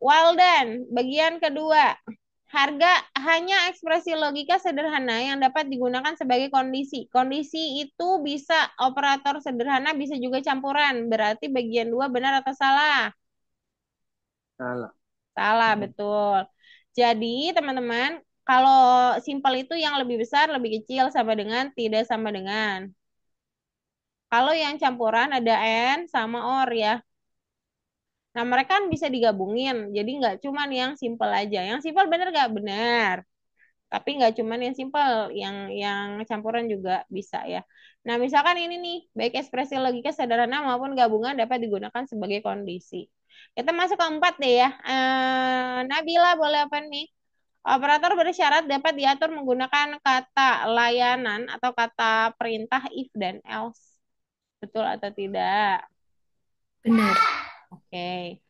Speaker 1: Well done. Bagian kedua. Harga hanya ekspresi logika sederhana yang dapat digunakan sebagai kondisi. Kondisi itu bisa operator sederhana, bisa juga campuran. Berarti bagian 2 benar atau salah?
Speaker 3: Salah.
Speaker 1: Salah, betul. Jadi, teman-teman, kalau simpel itu yang lebih besar, lebih kecil, sama dengan, tidak sama dengan. Kalau yang campuran ada and sama or ya. Nah, mereka kan bisa digabungin. Jadi, nggak cuman yang simpel aja. Yang simpel benar nggak? Benar. Tapi nggak cuman yang simpel, yang campuran juga bisa ya. Nah, misalkan ini nih, baik ekspresi logika sederhana maupun gabungan dapat digunakan sebagai kondisi. Kita masuk ke 4 deh ya. Nabila boleh apa nih? Operator bersyarat dapat diatur menggunakan kata layanan atau kata perintah if dan else. Betul atau tidak?
Speaker 2: Benar.
Speaker 1: Oke.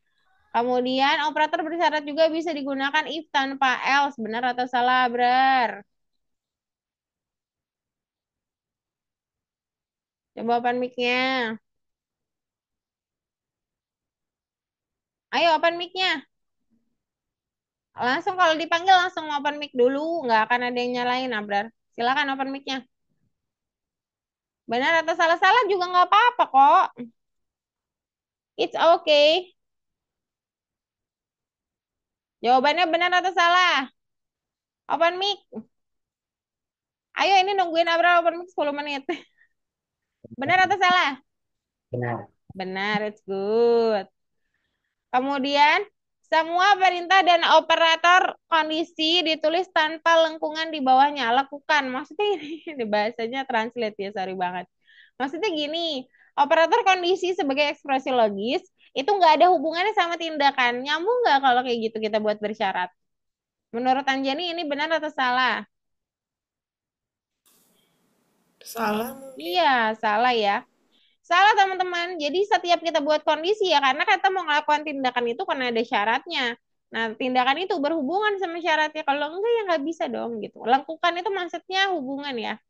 Speaker 1: Kemudian operator bersyarat juga bisa digunakan if tanpa else. Benar atau salah, Brar? Coba open mic-nya. Ayo open mic-nya. Langsung kalau dipanggil langsung open mic dulu. Nggak akan ada yang nyalain, Abrar. Silakan open mic-nya. Benar atau salah-salah juga nggak apa-apa kok. It's okay. Jawabannya benar atau salah? Open mic. Ayo ini nungguin Abrar open mic 10 menit. Benar atau salah?
Speaker 3: Benar.
Speaker 1: Benar, it's good. Kemudian, semua perintah dan operator kondisi ditulis tanpa lengkungan di bawahnya. Lakukan. Maksudnya ini bahasanya translate ya, sorry banget. Maksudnya gini, operator kondisi sebagai ekspresi logis itu nggak ada hubungannya sama tindakan. Nyambung nggak kalau kayak gitu kita buat bersyarat? Menurut Anjani ini benar atau salah?
Speaker 4: Salah mungkin.
Speaker 1: Iya, salah ya. Salah teman-teman. Jadi setiap kita buat kondisi ya, karena kita mau ngelakukan tindakan itu karena ada syaratnya. Nah, tindakan itu berhubungan sama syaratnya. Kalau enggak ya nggak bisa dong gitu. Lakukan itu maksudnya hubungan ya.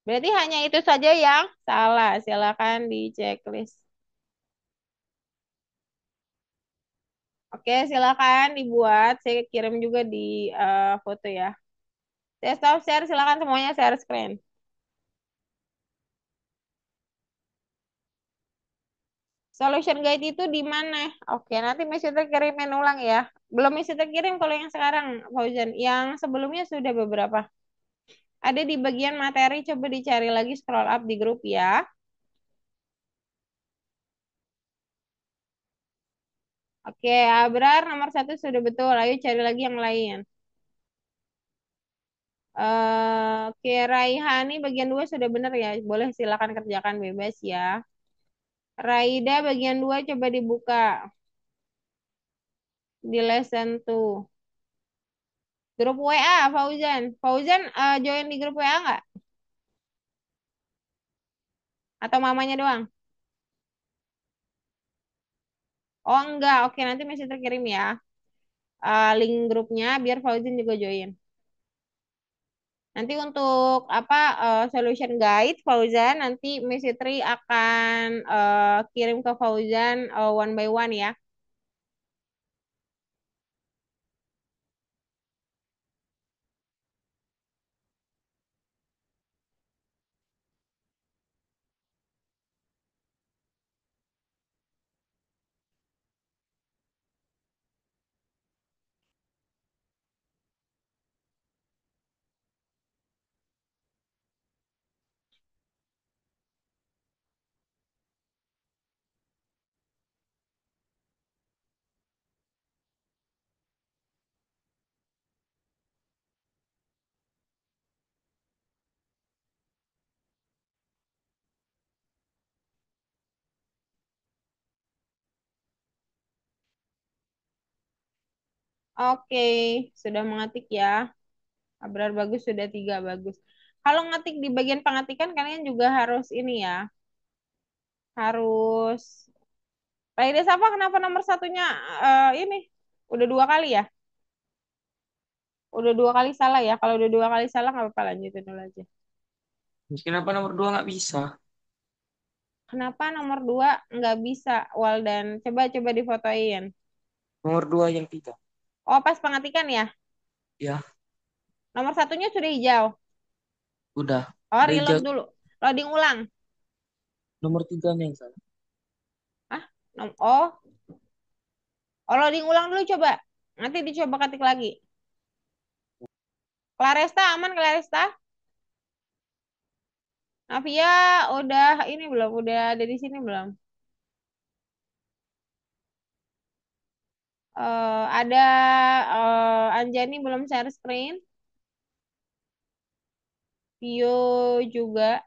Speaker 1: Berarti hanya itu saja yang salah. Silakan di checklist. Oke, silakan dibuat. Saya kirim juga di foto ya. Saya stop share, silakan semuanya share screen. Solution guide itu di mana? Oke, nanti Miss Yuta kirimin ulang ya. Belum Miss Yuta kirim kalau yang sekarang, Fauzan. Yang sebelumnya sudah beberapa. Ada di bagian materi, coba dicari lagi scroll up di grup ya. Oke, Abrar nomor 1 sudah betul. Ayo cari lagi yang lain. Oke, Raihani bagian 2 sudah benar ya. Boleh silakan kerjakan bebas ya. Raida bagian 2 coba dibuka. Di lesson 2. Grup WA, Fauzan. Fauzan join di grup WA nggak? Atau mamanya doang? Oh enggak, oke nanti masih terkirim ya. Link grupnya biar Fauzan juga join. Nanti untuk apa solution guide Fauzan nanti Miss Fitri akan kirim ke Fauzan one by one ya. Oke, sudah mengetik ya. Abrar bagus sudah 3 bagus. Kalau ngetik di bagian pengetikan kalian juga harus ini ya, harus. Raida Safa kenapa nomor satunya ini udah 2 kali ya? Udah 2 kali salah ya. Kalau udah 2 kali salah nggak apa-apa lanjutin dulu aja.
Speaker 3: Kenapa nomor 2 nggak bisa?
Speaker 1: Kenapa nomor 2 nggak bisa, Waldan? Coba difotoin.
Speaker 3: Nomor 2 yang tidak.
Speaker 1: Oh, pas pengetikan ya?
Speaker 3: Ya,
Speaker 1: Nomor satunya sudah hijau.
Speaker 3: udah.
Speaker 1: Oh,
Speaker 3: Udah
Speaker 1: reload
Speaker 3: hijau.
Speaker 1: dulu. Loading ulang.
Speaker 3: Nomor 3 nih yang salah.
Speaker 1: Ah, oh. Oh, loading ulang dulu coba. Nanti dicoba ketik lagi. Claresta aman, Claresta? Navia udah ini belum? Udah ada di sini belum? Ada Anjani belum share screen. Vio juga.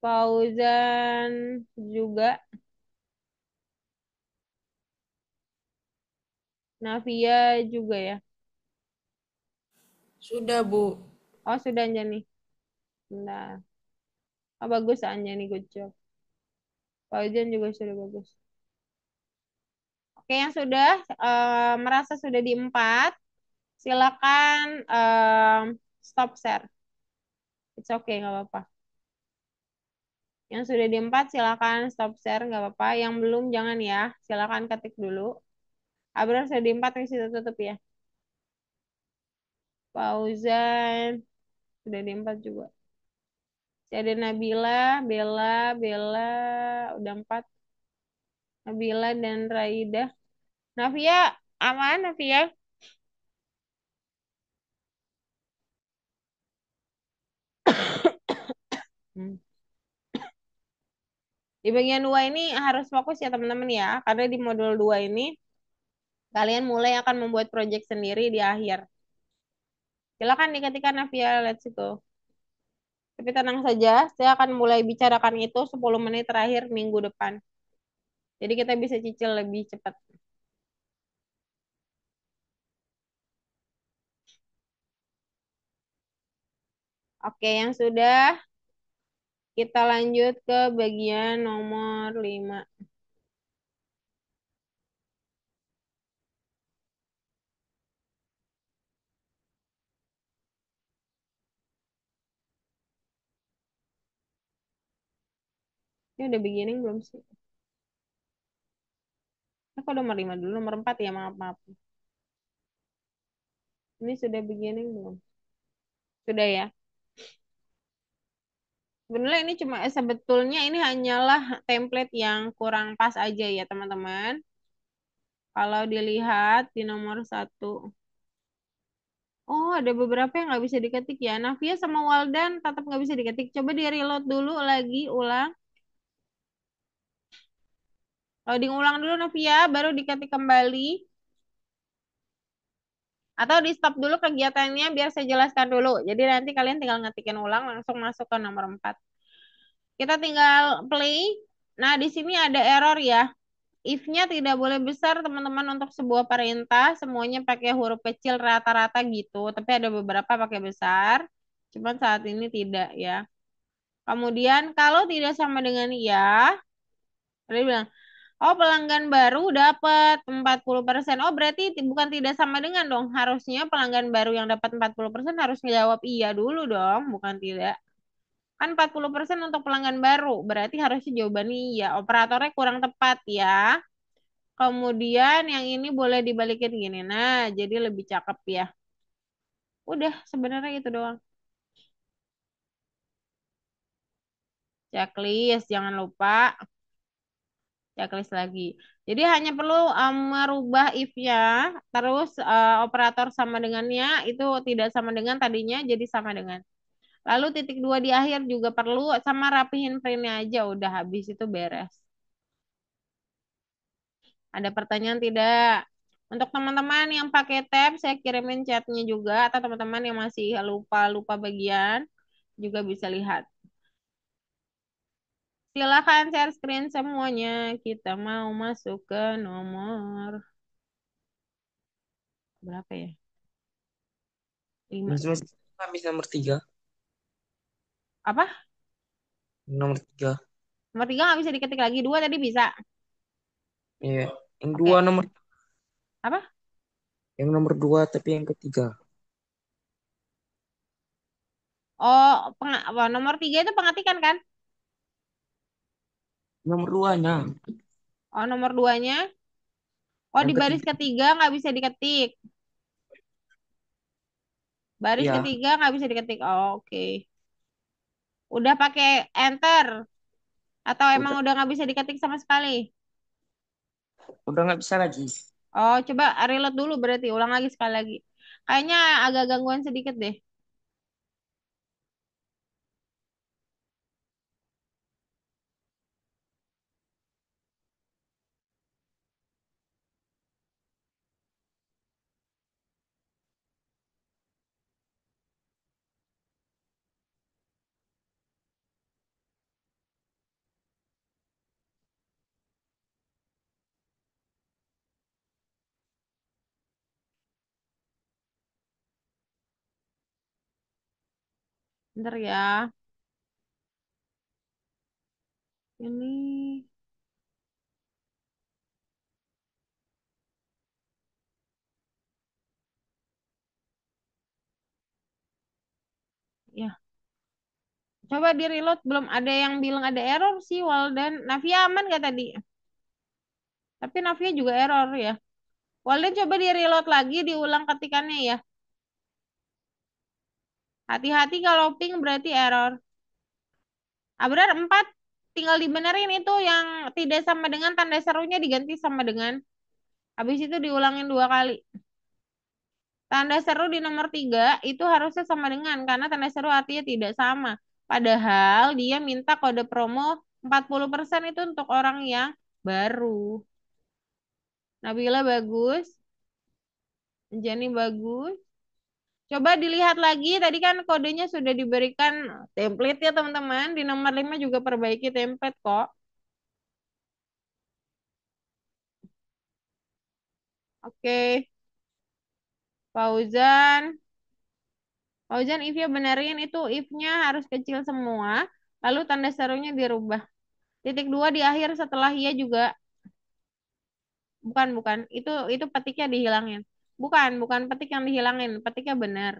Speaker 1: Fauzan juga. Navia juga ya.
Speaker 4: Sudah, Bu.
Speaker 1: Oh, sudah Anjani. Nah, oh, bagus Anjani, good job. Fauzan juga sudah bagus. Oke, yang sudah merasa sudah di 4, silakan stop share. It's okay, nggak apa-apa. Yang sudah di 4 silakan stop share, nggak apa-apa. Yang belum jangan ya, silakan ketik dulu. Abrar sudah di 4 yang situ tutup ya. Fauzan sudah di 4 juga. Si ada Nabila, Bella, Bella udah 4. Nabila dan Raida. Navia, aman Navia? Hmm. Di bagian 2 ini harus fokus ya teman-teman ya. Karena di modul 2 ini kalian mulai akan membuat project sendiri di akhir. Silakan diketikkan Navia, let's go. Tapi tenang saja, saya akan mulai bicarakan itu 10 menit terakhir minggu depan. Jadi kita bisa cicil lebih cepat. Oke, yang sudah kita lanjut ke bagian nomor 5. Ini udah beginning belum sih? Aku nomor 5 dulu, nomor 4 ya, maaf, maaf. Ini sudah beginning belum? Sudah ya? Sebenarnya ini cuma sebetulnya ini hanyalah template yang kurang pas aja ya teman-teman. Kalau dilihat di nomor 1. Oh, ada beberapa yang nggak bisa diketik ya. Navia sama Waldan tetap nggak bisa diketik. Coba di reload dulu lagi, ulang. Loading ulang dulu Navia, baru diketik kembali. Atau di stop dulu kegiatannya biar saya jelaskan dulu. Jadi nanti kalian tinggal ngetikin ulang langsung masuk ke nomor 4. Kita tinggal play. Nah, di sini ada error ya. If-nya tidak boleh besar teman-teman untuk sebuah perintah. Semuanya pakai huruf kecil rata-rata gitu. Tapi ada beberapa pakai besar. Cuman saat ini tidak ya. Kemudian kalau tidak sama dengan ya, tadi bilang, oh pelanggan baru dapat 40%. Oh berarti bukan tidak sama dengan dong. Harusnya pelanggan baru yang dapat 40% harus jawab iya dulu dong, bukan tidak. Kan 40% untuk pelanggan baru, berarti harusnya jawabannya iya. Operatornya kurang tepat ya. Kemudian yang ini boleh dibalikin gini. Nah, jadi lebih cakep ya. Udah, sebenarnya itu doang. Checklist, jangan lupa. Checklist lagi. Jadi hanya perlu merubah if-nya, terus operator sama dengannya itu tidak sama dengan tadinya jadi sama dengan. Lalu titik 2 di akhir juga perlu sama rapihin printnya aja udah habis itu beres. Ada pertanyaan tidak? Untuk teman-teman yang pakai tab saya kirimin chatnya juga atau teman-teman yang masih lupa-lupa bagian juga bisa lihat. Silakan share screen semuanya. Kita mau masuk ke nomor berapa ya? 5.
Speaker 3: Mas habis nomor 3.
Speaker 1: Apa?
Speaker 3: Nomor 3.
Speaker 1: Nomor 3 nggak bisa diketik lagi. 2 tadi bisa.
Speaker 3: Iya. Yang
Speaker 1: Oke.
Speaker 3: dua nomor.
Speaker 1: Apa?
Speaker 3: Yang nomor 2 tapi yang ketiga.
Speaker 1: Oh, nomor 3 itu pengetikan kan?
Speaker 3: Nomor 2-nya.
Speaker 1: Oh, nomor 2-nya. Oh,
Speaker 3: Yang
Speaker 1: di baris
Speaker 3: ketiga.
Speaker 1: ketiga nggak bisa diketik. Baris
Speaker 3: Iya.
Speaker 1: ketiga nggak bisa diketik. Oh, oke. Udah pakai enter? Atau emang
Speaker 3: Udah.
Speaker 1: udah nggak bisa diketik sama sekali?
Speaker 3: Udah nggak bisa lagi.
Speaker 1: Oh, coba reload dulu berarti. Ulang lagi sekali lagi. Kayaknya agak gangguan sedikit deh. Bentar ya. Ini. Ya. Coba di reload, belum ada yang bilang ada error sih, Waldan. Navia aman gak tadi? Tapi Navia juga error ya. Waldan coba di reload lagi, diulang ketikannya ya. Hati-hati kalau ping berarti error. Abrar 4, tinggal dibenerin itu yang tidak sama dengan tanda serunya diganti sama dengan. Habis itu diulangin 2 kali. Tanda seru di nomor 3 itu harusnya sama dengan, karena tanda seru artinya tidak sama. Padahal dia minta kode promo 40% itu untuk orang yang baru. Nabila bagus. Jani bagus. Coba dilihat lagi, tadi kan kodenya sudah diberikan template ya teman-teman. Di nomor 5 juga perbaiki template kok. Oke. Fauzan. Fauzan if-nya benerin itu if-nya harus kecil semua. Lalu tanda serunya dirubah. Titik 2 di akhir setelah ia juga. Bukan. Itu petiknya dihilangin. Bukan petik yang dihilangin. Petiknya benar.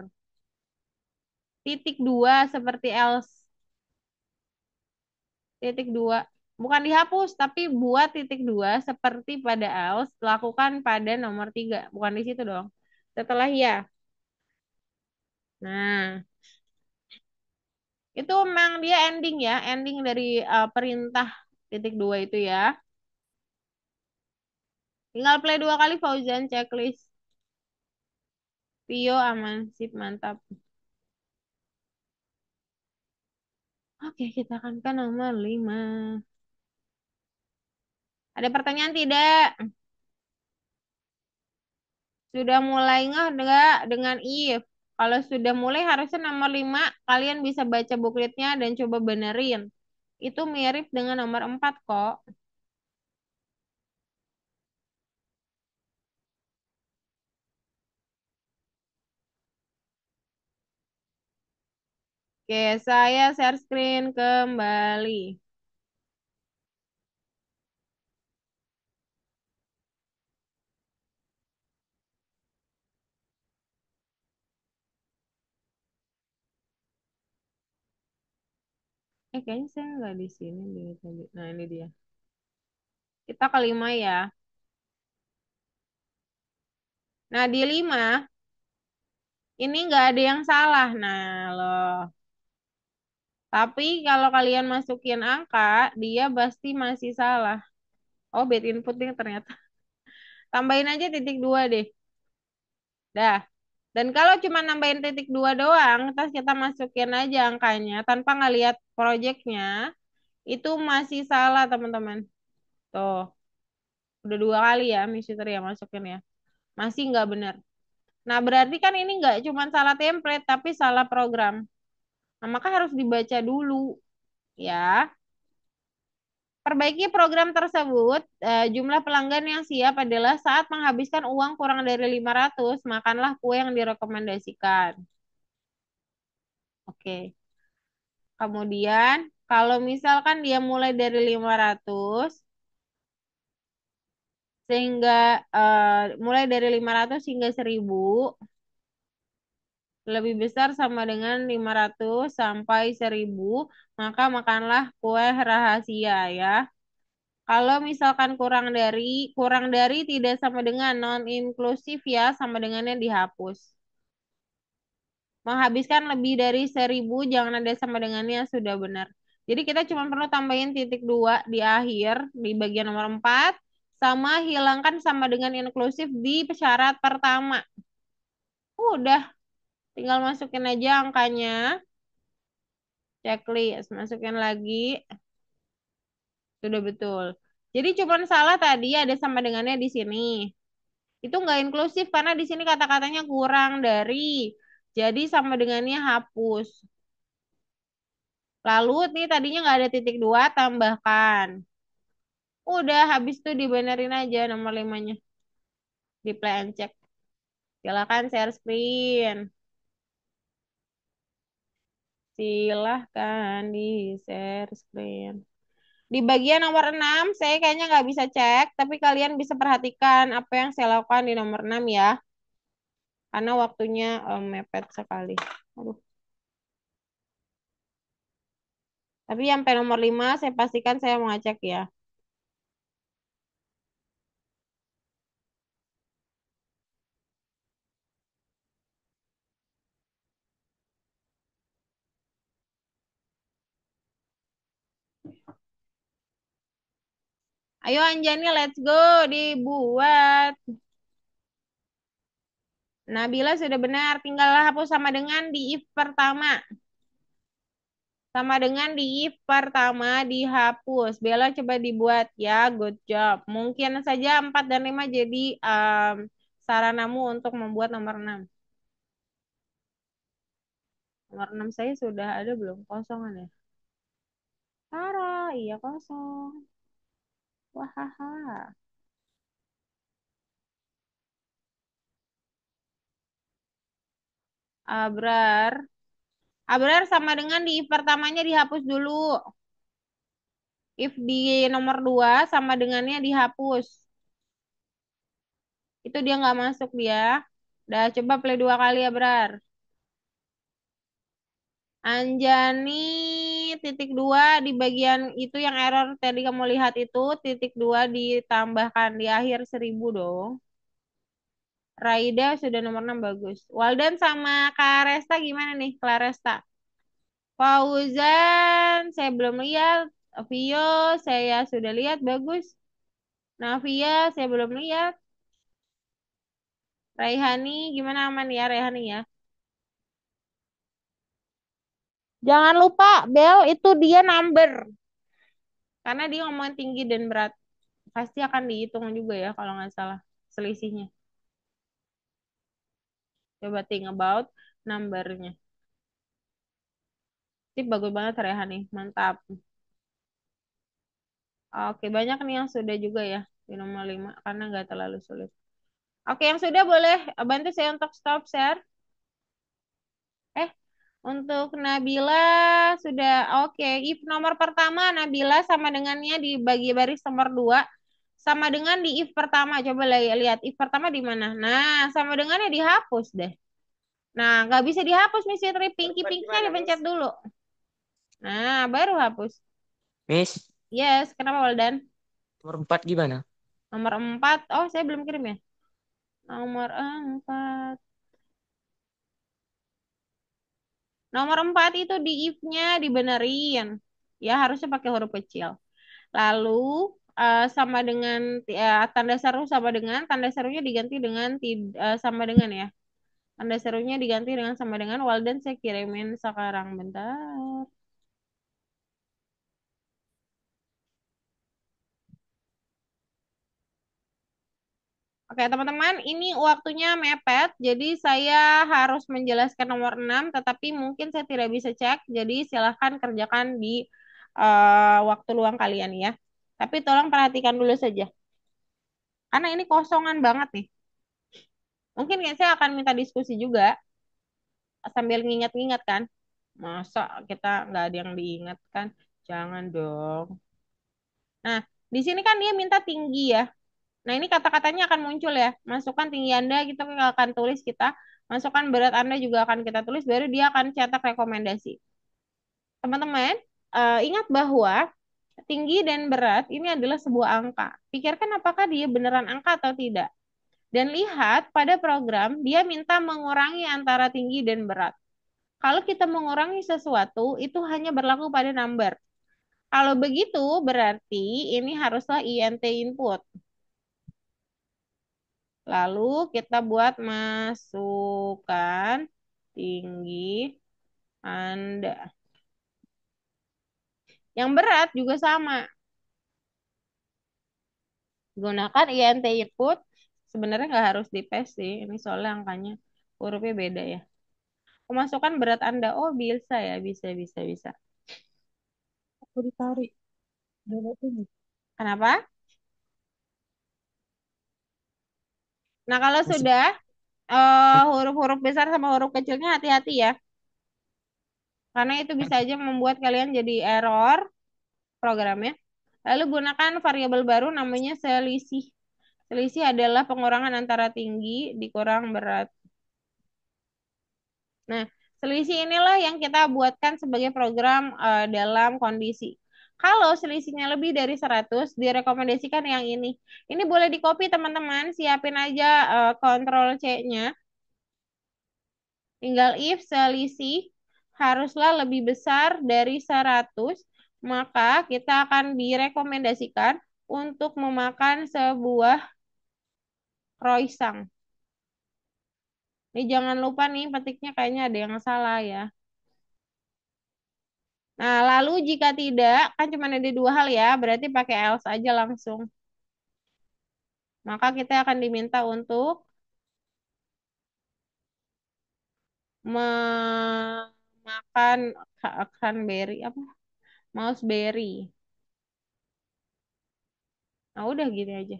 Speaker 1: Titik 2 seperti else. Titik 2. Bukan dihapus, tapi buat titik 2 seperti pada else. Lakukan pada nomor 3. Bukan di situ dong. Setelah ya. Nah. Itu memang dia ending ya. Ending dari perintah titik 2 itu ya. Tinggal play 2 kali Fauzan checklist. Pio aman, sip mantap. Oke, kita akan ke nomor 5. Ada pertanyaan tidak? Sudah mulai nggak dengan if? Kalau sudah mulai harusnya nomor 5 kalian bisa baca bookletnya dan coba benerin. Itu mirip dengan nomor 4 kok. Oke, saya share screen kembali. Kayaknya saya nggak di sini deh tadi. Nah, ini dia. Kita ke 5 ya. Nah, di 5 ini nggak ada yang salah. Nah, loh. Tapi kalau kalian masukin angka, dia pasti masih salah. Oh, bad input nih ternyata. Tambahin aja titik 2 deh. Dah. Dan kalau cuma nambahin titik 2 doang, terus kita masukin aja angkanya tanpa ngeliat projectnya, itu masih salah teman-teman. Tuh, udah 2 kali ya Miss Fitri ya masukin ya. Masih nggak benar. Nah, berarti kan ini nggak cuma salah template, tapi salah program. Nah, maka harus dibaca dulu ya. Perbaiki program tersebut. Jumlah pelanggan yang siap adalah saat menghabiskan uang kurang dari 500, makanlah kue yang direkomendasikan. Oke. Kemudian, kalau misalkan dia mulai dari 500, sehingga mulai dari 500 hingga 1000, lebih besar sama dengan 500 sampai 1000, maka makanlah kue rahasia ya. Kalau misalkan kurang dari tidak sama dengan non inklusif ya, sama dengannya dihapus. Menghabiskan lebih dari 1000 jangan ada sama dengannya sudah benar. Jadi kita cuma perlu tambahin titik 2 di akhir di bagian nomor 4 sama hilangkan sama dengan inklusif di syarat pertama. Udah, tinggal masukin aja angkanya. Checklist, masukin lagi. Sudah betul. Jadi cuma salah tadi ada sama dengannya di sini. Itu nggak inklusif karena di sini kata-katanya kurang dari. Jadi sama dengannya hapus. Lalu nih tadinya nggak ada titik 2 tambahkan. Udah habis itu dibenerin aja nomor 5-nya. Di play and check. Silakan share screen. Silahkan di share screen. Di bagian nomor 6 saya kayaknya nggak bisa cek, tapi kalian bisa perhatikan apa yang saya lakukan di nomor 6 ya. Karena waktunya mepet sekali. Aduh. Tapi sampai nomor 5 saya pastikan saya mau ngecek ya. Ayo Anjani, let's go dibuat. Nabila sudah benar, tinggal hapus sama dengan di if pertama. Sama dengan di if pertama dihapus. Bella coba dibuat ya, good job. Mungkin saja 4 dan 5 jadi saranamu untuk membuat nomor 6. Nomor 6 saya sudah ada belum? Kosongan ya? Sarah, iya kosong. Wahaha. Abrar. Abrar sama dengan di if pertamanya dihapus dulu. If di nomor 2 sama dengannya dihapus. Itu dia nggak masuk dia. Udah coba play 2 kali ya, Brar. Anjani titik 2 di bagian itu yang error tadi kamu lihat itu titik 2 ditambahkan di akhir 1000 dong. Raida sudah nomor 6 bagus. Waldan sama Kak Resta gimana nih? Claresta. Fauzan saya belum lihat. Vio saya sudah lihat bagus. Navia saya belum lihat. Raihani gimana aman ya Raihani ya? Jangan lupa Bel itu dia number. Karena dia ngomong tinggi dan berat. Pasti akan dihitung juga ya kalau nggak salah selisihnya. Coba think about numbernya. Tip bagus banget Rehani, mantap. Oke, banyak nih yang sudah juga ya di nomor 5 karena nggak terlalu sulit. Oke, yang sudah boleh bantu saya untuk stop share. Untuk Nabila sudah oke. If nomor pertama Nabila sama dengannya di bagi baris nomor 2 sama dengan di if pertama. Coba lihat if pertama di mana. Nah, sama dengannya dihapus deh. Nah, nggak bisa dihapus Miss Fitri. Pinky-pinkynya dipencet dulu. Nah, baru hapus.
Speaker 3: Miss,
Speaker 1: Yes, kenapa Waldan?
Speaker 3: nomor 4 gimana?
Speaker 1: Nomor 4. Oh, saya belum kirim ya. Nomor 4. Nomor 4 itu di if-nya dibenerin. Ya, harusnya pakai huruf kecil. Lalu sama dengan tanda seru sama dengan tanda serunya diganti dengan sama dengan ya. Tanda serunya diganti dengan sama dengan Walden saya kirimin sekarang bentar. Oke, teman-teman, ini waktunya mepet, jadi saya harus menjelaskan nomor 6, tetapi mungkin saya tidak bisa cek, jadi silahkan kerjakan di waktu luang kalian ya. Tapi tolong perhatikan dulu saja, karena ini kosongan banget nih. Mungkin saya akan minta diskusi juga, sambil ngingat-ngingat kan. Masa kita nggak ada yang diingatkan? Jangan dong. Nah, di sini kan dia minta tinggi ya. Nah, ini kata-katanya akan muncul ya. Masukkan tinggi Anda, kita akan tulis kita. Masukkan berat Anda juga akan kita tulis, baru dia akan cetak rekomendasi. Teman-teman, ingat bahwa tinggi dan berat ini adalah sebuah angka. Pikirkan apakah dia beneran angka atau tidak. Dan lihat pada program, dia minta mengurangi antara tinggi dan berat. Kalau kita mengurangi sesuatu, itu hanya berlaku pada number. Kalau begitu, berarti ini haruslah INT input. Lalu kita buat masukkan tinggi Anda. Yang berat juga sama. Gunakan INT input. Sebenarnya nggak harus di paste sih. Ini soalnya angkanya hurufnya beda ya. Memasukkan berat Anda. Oh bisa ya. Bisa.
Speaker 4: Aku ditarik. Beratnya.
Speaker 1: Kenapa? Nah kalau
Speaker 3: Masih.
Speaker 1: sudah huruf-huruf besar sama huruf kecilnya hati-hati ya. Karena itu bisa aja membuat kalian jadi error programnya. Lalu gunakan variabel baru namanya selisih. Selisih adalah pengurangan antara tinggi dikurang berat. Nah, Selisih inilah yang kita buatkan sebagai program dalam kondisi. Kalau selisihnya lebih dari 100, direkomendasikan yang ini. Ini boleh di-copy teman-teman, siapin aja Ctrl C-nya. Tinggal if selisih haruslah lebih besar dari 100, maka kita akan direkomendasikan untuk memakan sebuah croissant. Ini jangan lupa nih petiknya kayaknya ada yang salah ya. Nah, lalu jika tidak, kan cuma ada dua hal ya, berarti pakai else aja langsung. Maka kita akan diminta untuk memakan cranberry apa? Mouseberry. Nah, udah gini aja.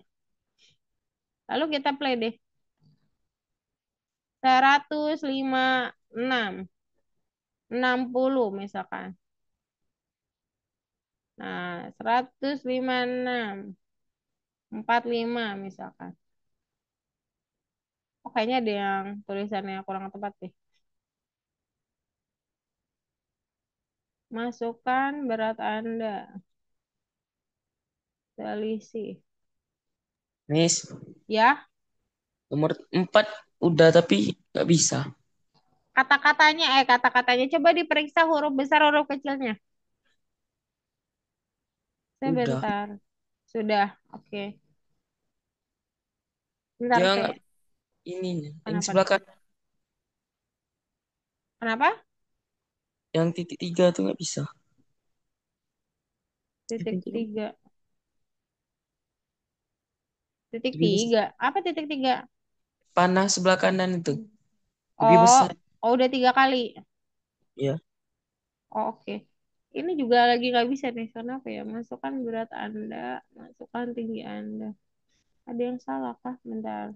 Speaker 1: Lalu kita play deh. 156. 60 misalkan. Nah, 156. 45 misalkan. Oh, kayaknya ada yang tulisannya kurang tepat deh. Masukkan berat Anda. Selisih.
Speaker 3: Miss,
Speaker 1: Ya,
Speaker 3: nomor 4 udah tapi nggak bisa.
Speaker 1: kata-katanya coba diperiksa huruf besar huruf kecilnya.
Speaker 3: Udah.
Speaker 1: Sebentar. Sudah, oke. Bentar,
Speaker 3: Dia
Speaker 1: saya.
Speaker 3: nggak ini yang
Speaker 1: Kenapa?
Speaker 3: sebelah kanan,
Speaker 1: Kenapa?
Speaker 3: yang titik 3 tuh nggak bisa.
Speaker 1: Titik 3. Titik
Speaker 3: Lebih besar.
Speaker 1: 3. Apa titik 3?
Speaker 3: Panah sebelah kanan itu lebih
Speaker 1: Oh,
Speaker 3: besar.
Speaker 1: udah 3 kali.
Speaker 3: Ya.
Speaker 1: Oh, oke. Ini juga lagi nggak bisa nih. Kenapa ya? Masukkan berat Anda. Masukkan tinggi Anda. Ada yang salah kah? Bentar.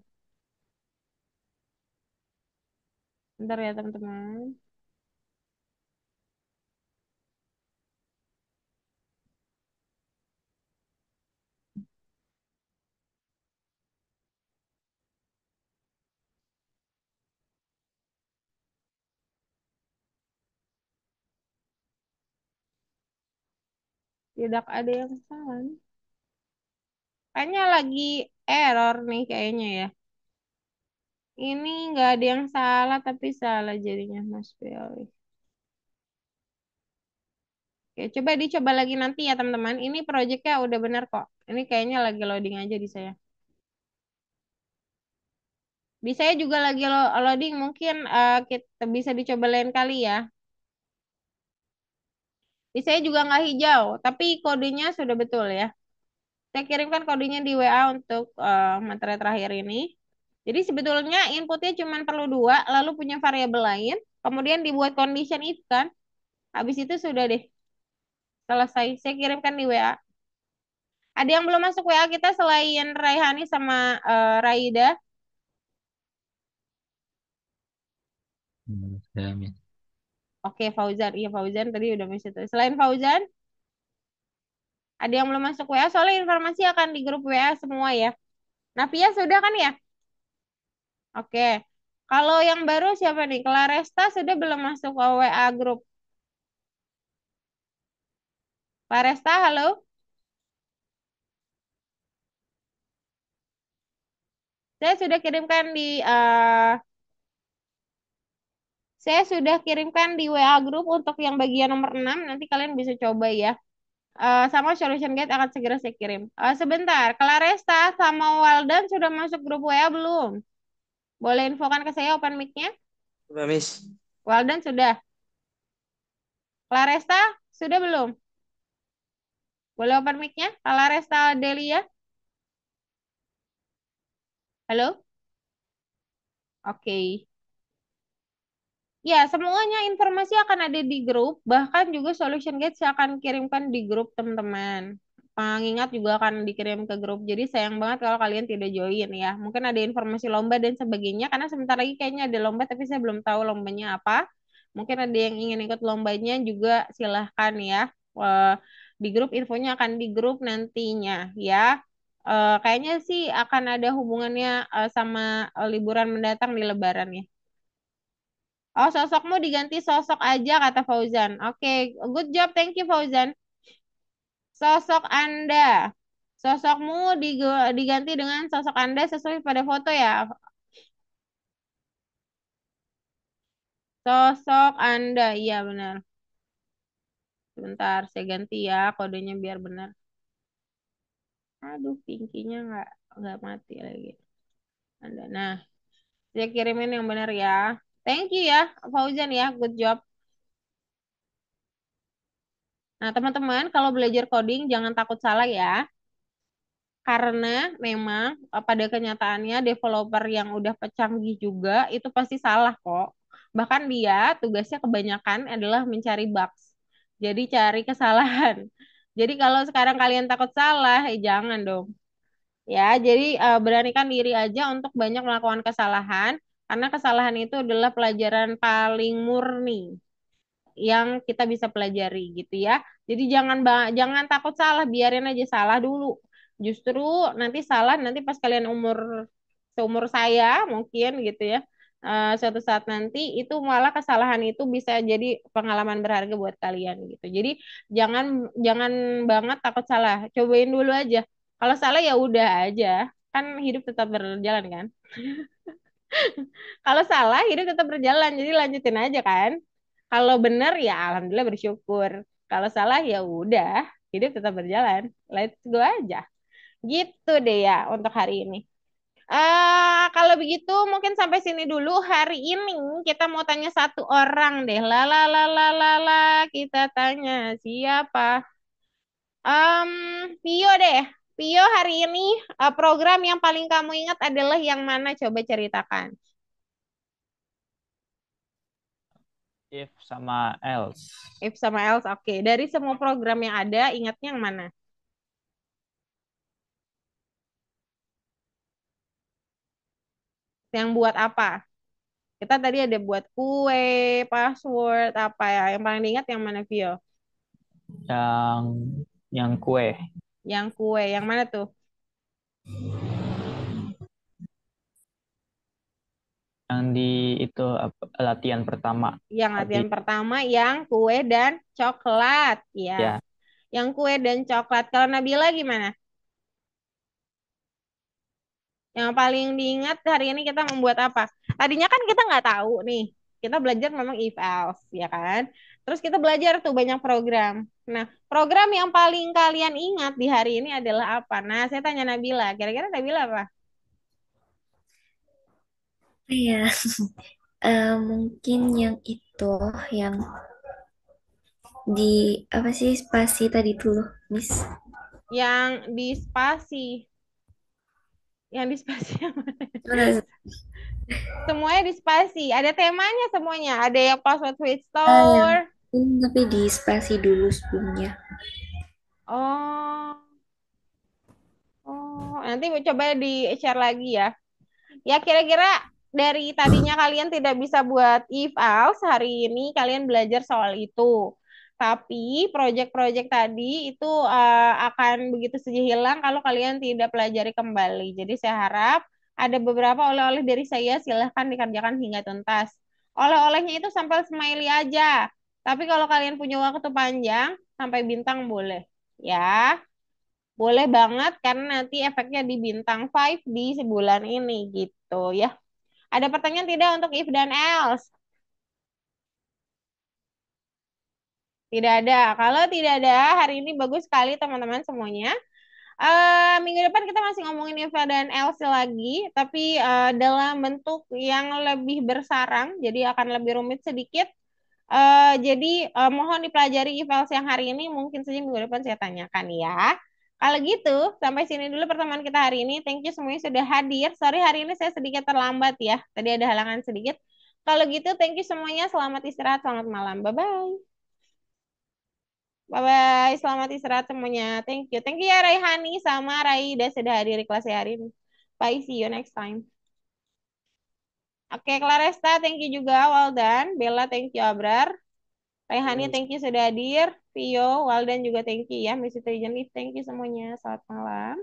Speaker 1: Bentar ya teman-teman. Tidak ada yang salah. Kayaknya lagi error nih kayaknya ya. Ini nggak ada yang salah tapi salah jadinya Mas Belly. Oke, coba dicoba lagi nanti ya teman-teman. Ini proyeknya udah bener kok. Ini kayaknya lagi loading aja di saya. Di saya juga lagi loading. Mungkin kita bisa dicoba lain kali ya. Di saya juga nggak hijau, tapi kodenya sudah betul ya. Saya kirimkan kodenya di WA untuk materi terakhir ini. Jadi sebetulnya inputnya cuma perlu dua, lalu punya variabel lain, kemudian dibuat condition if kan. Habis itu sudah deh selesai. Saya kirimkan di WA. Ada yang belum masuk WA kita selain Raihani sama Raida?
Speaker 5: Ya, Miss.
Speaker 1: Oke, Fauzan. Iya, Fauzan tadi udah masuk. Selain Fauzan, ada yang belum masuk WA? Soalnya informasi akan di grup WA semua ya. Navia sudah kan ya? Oke. Kalau yang baru siapa nih? Claresta sudah belum masuk ke WA grup? Claresta, halo? Saya sudah kirimkan di saya sudah kirimkan di WA grup untuk yang bagian nomor 6. Nanti kalian bisa coba ya. Sama Solution Guide akan segera saya kirim. Sebentar, Claresta sama Waldan sudah masuk grup WA belum? Boleh infokan ke saya open mic-nya?
Speaker 3: Coba Miss.
Speaker 1: Waldan sudah. Claresta sudah belum? Boleh open mic-nya? Claresta Delia? Halo? Oke. Ya, semuanya informasi akan ada di grup, bahkan juga solution guide saya akan kirimkan di grup teman-teman. Pengingat juga akan dikirim ke grup. Jadi sayang banget kalau kalian tidak join ya. Mungkin ada informasi lomba dan sebagainya, karena sebentar lagi kayaknya ada lomba, tapi saya belum tahu lombanya apa. Mungkin ada yang ingin ikut lombanya juga silahkan ya. Eh, di grup infonya akan di grup nantinya ya. Kayaknya sih akan ada hubungannya sama liburan mendatang di Lebaran ya. Oh, sosokmu diganti sosok aja, kata Fauzan. Oke, good job. Thank you, Fauzan. Sosok Anda. Sosokmu diganti dengan sosok Anda sesuai pada foto ya. Sosok Anda. Iya, benar. Sebentar, saya ganti ya kodenya biar benar. Aduh, pinkinya nggak mati lagi. Anda. Nah, saya kirimin yang benar ya. Thank you ya, Fauzan ya. Good job. Nah, teman-teman, kalau belajar coding jangan takut salah ya. Karena memang pada kenyataannya developer yang udah pecanggih juga itu pasti salah kok. Bahkan dia tugasnya kebanyakan adalah mencari bugs. Jadi cari kesalahan. Jadi kalau sekarang kalian takut salah, jangan dong. Ya, jadi beranikan diri aja untuk banyak melakukan kesalahan karena kesalahan itu adalah pelajaran paling murni yang kita bisa pelajari gitu ya. Jadi jangan takut salah, biarin aja salah dulu. Justru nanti salah nanti pas kalian seumur saya mungkin gitu ya. Suatu saat nanti itu malah kesalahan itu bisa jadi pengalaman berharga buat kalian gitu. Jadi jangan jangan banget takut salah. Cobain dulu aja. Kalau salah ya udah aja. Kan hidup tetap berjalan kan. Kalau salah, hidup tetap berjalan. Jadi lanjutin aja kan. Kalau bener ya alhamdulillah bersyukur. Kalau salah ya udah, hidup tetap berjalan. Let's go aja. Gitu deh ya untuk hari ini. Kalau begitu mungkin sampai sini dulu hari ini kita mau tanya satu orang deh. La, kita tanya siapa? Pio deh. Pio hari ini program yang paling kamu ingat adalah yang mana? Coba ceritakan.
Speaker 7: If sama else.
Speaker 1: If sama else, oke. Dari semua program yang ada, ingatnya yang mana? Yang buat apa? Kita tadi ada buat kue, password, apa ya? Yang paling diingat yang mana, Vio?
Speaker 7: Yang yang kue.
Speaker 1: Yang kue, yang mana tuh?
Speaker 7: Yang di itu latihan pertama.
Speaker 1: Yang
Speaker 7: Tapi
Speaker 1: latihan pertama, yang kue dan coklat, ya.
Speaker 7: ya,
Speaker 1: Yang kue dan coklat. Kalau Nabila gimana? Yang paling diingat hari ini kita membuat apa? Tadinya kan kita nggak tahu nih. Kita belajar memang if else, ya kan? Terus kita belajar tuh banyak program. Nah, program yang paling kalian ingat di hari ini adalah apa? Nah, saya tanya Nabila. Kira-kira Nabila apa?
Speaker 2: Iya, mungkin yang itu, yang di apa sih spasi tadi tuh, Miss?
Speaker 1: Yang di spasi. Yang di spasi yang mana?
Speaker 2: Mana?
Speaker 1: Semuanya di spasi. Ada temanya semuanya. Ada yang password switch
Speaker 2: Yang
Speaker 1: store.
Speaker 2: tapi di spasi dulu sebelumnya.
Speaker 1: Oh, nanti coba di-share lagi ya. Ya kira-kira dari tadinya kalian tidak bisa buat if else, hari ini kalian belajar soal itu. Tapi proyek-proyek tadi itu akan begitu saja hilang kalau kalian tidak pelajari kembali. Jadi saya harap ada beberapa oleh-oleh dari saya, silahkan dikerjakan hingga tuntas. Oleh-olehnya itu sampai smiley aja. Tapi kalau kalian punya waktu panjang, sampai bintang boleh. Ya. Boleh banget karena nanti efeknya di bintang 5 di sebulan ini gitu ya. Ada pertanyaan tidak untuk if dan else? Tidak ada. Kalau tidak ada, hari ini bagus sekali teman-teman semuanya. Minggu depan kita masih ngomongin if dan else lagi, tapi dalam bentuk yang lebih bersarang, jadi akan lebih rumit sedikit. Jadi mohon dipelajari if else yang hari ini, mungkin saja minggu depan saya tanyakan ya. Kalau gitu, sampai sini dulu pertemuan kita hari ini. Thank you semuanya sudah hadir. Sorry hari ini saya sedikit terlambat ya. Tadi ada halangan sedikit. Kalau gitu, thank you semuanya. Selamat istirahat, selamat malam. Bye-bye. Bye-bye. Selamat istirahat semuanya. Thank you. Thank you ya Raihani sama Raida sudah hadir di kelas hari ini. Bye, see you next time. Oke, Claresta, thank you juga. Well done. Bella, thank you Abrar. Raihani, thank you sudah hadir. Vio, Waldan juga thank you ya. Miss Intelligent, thank you semuanya. Selamat malam.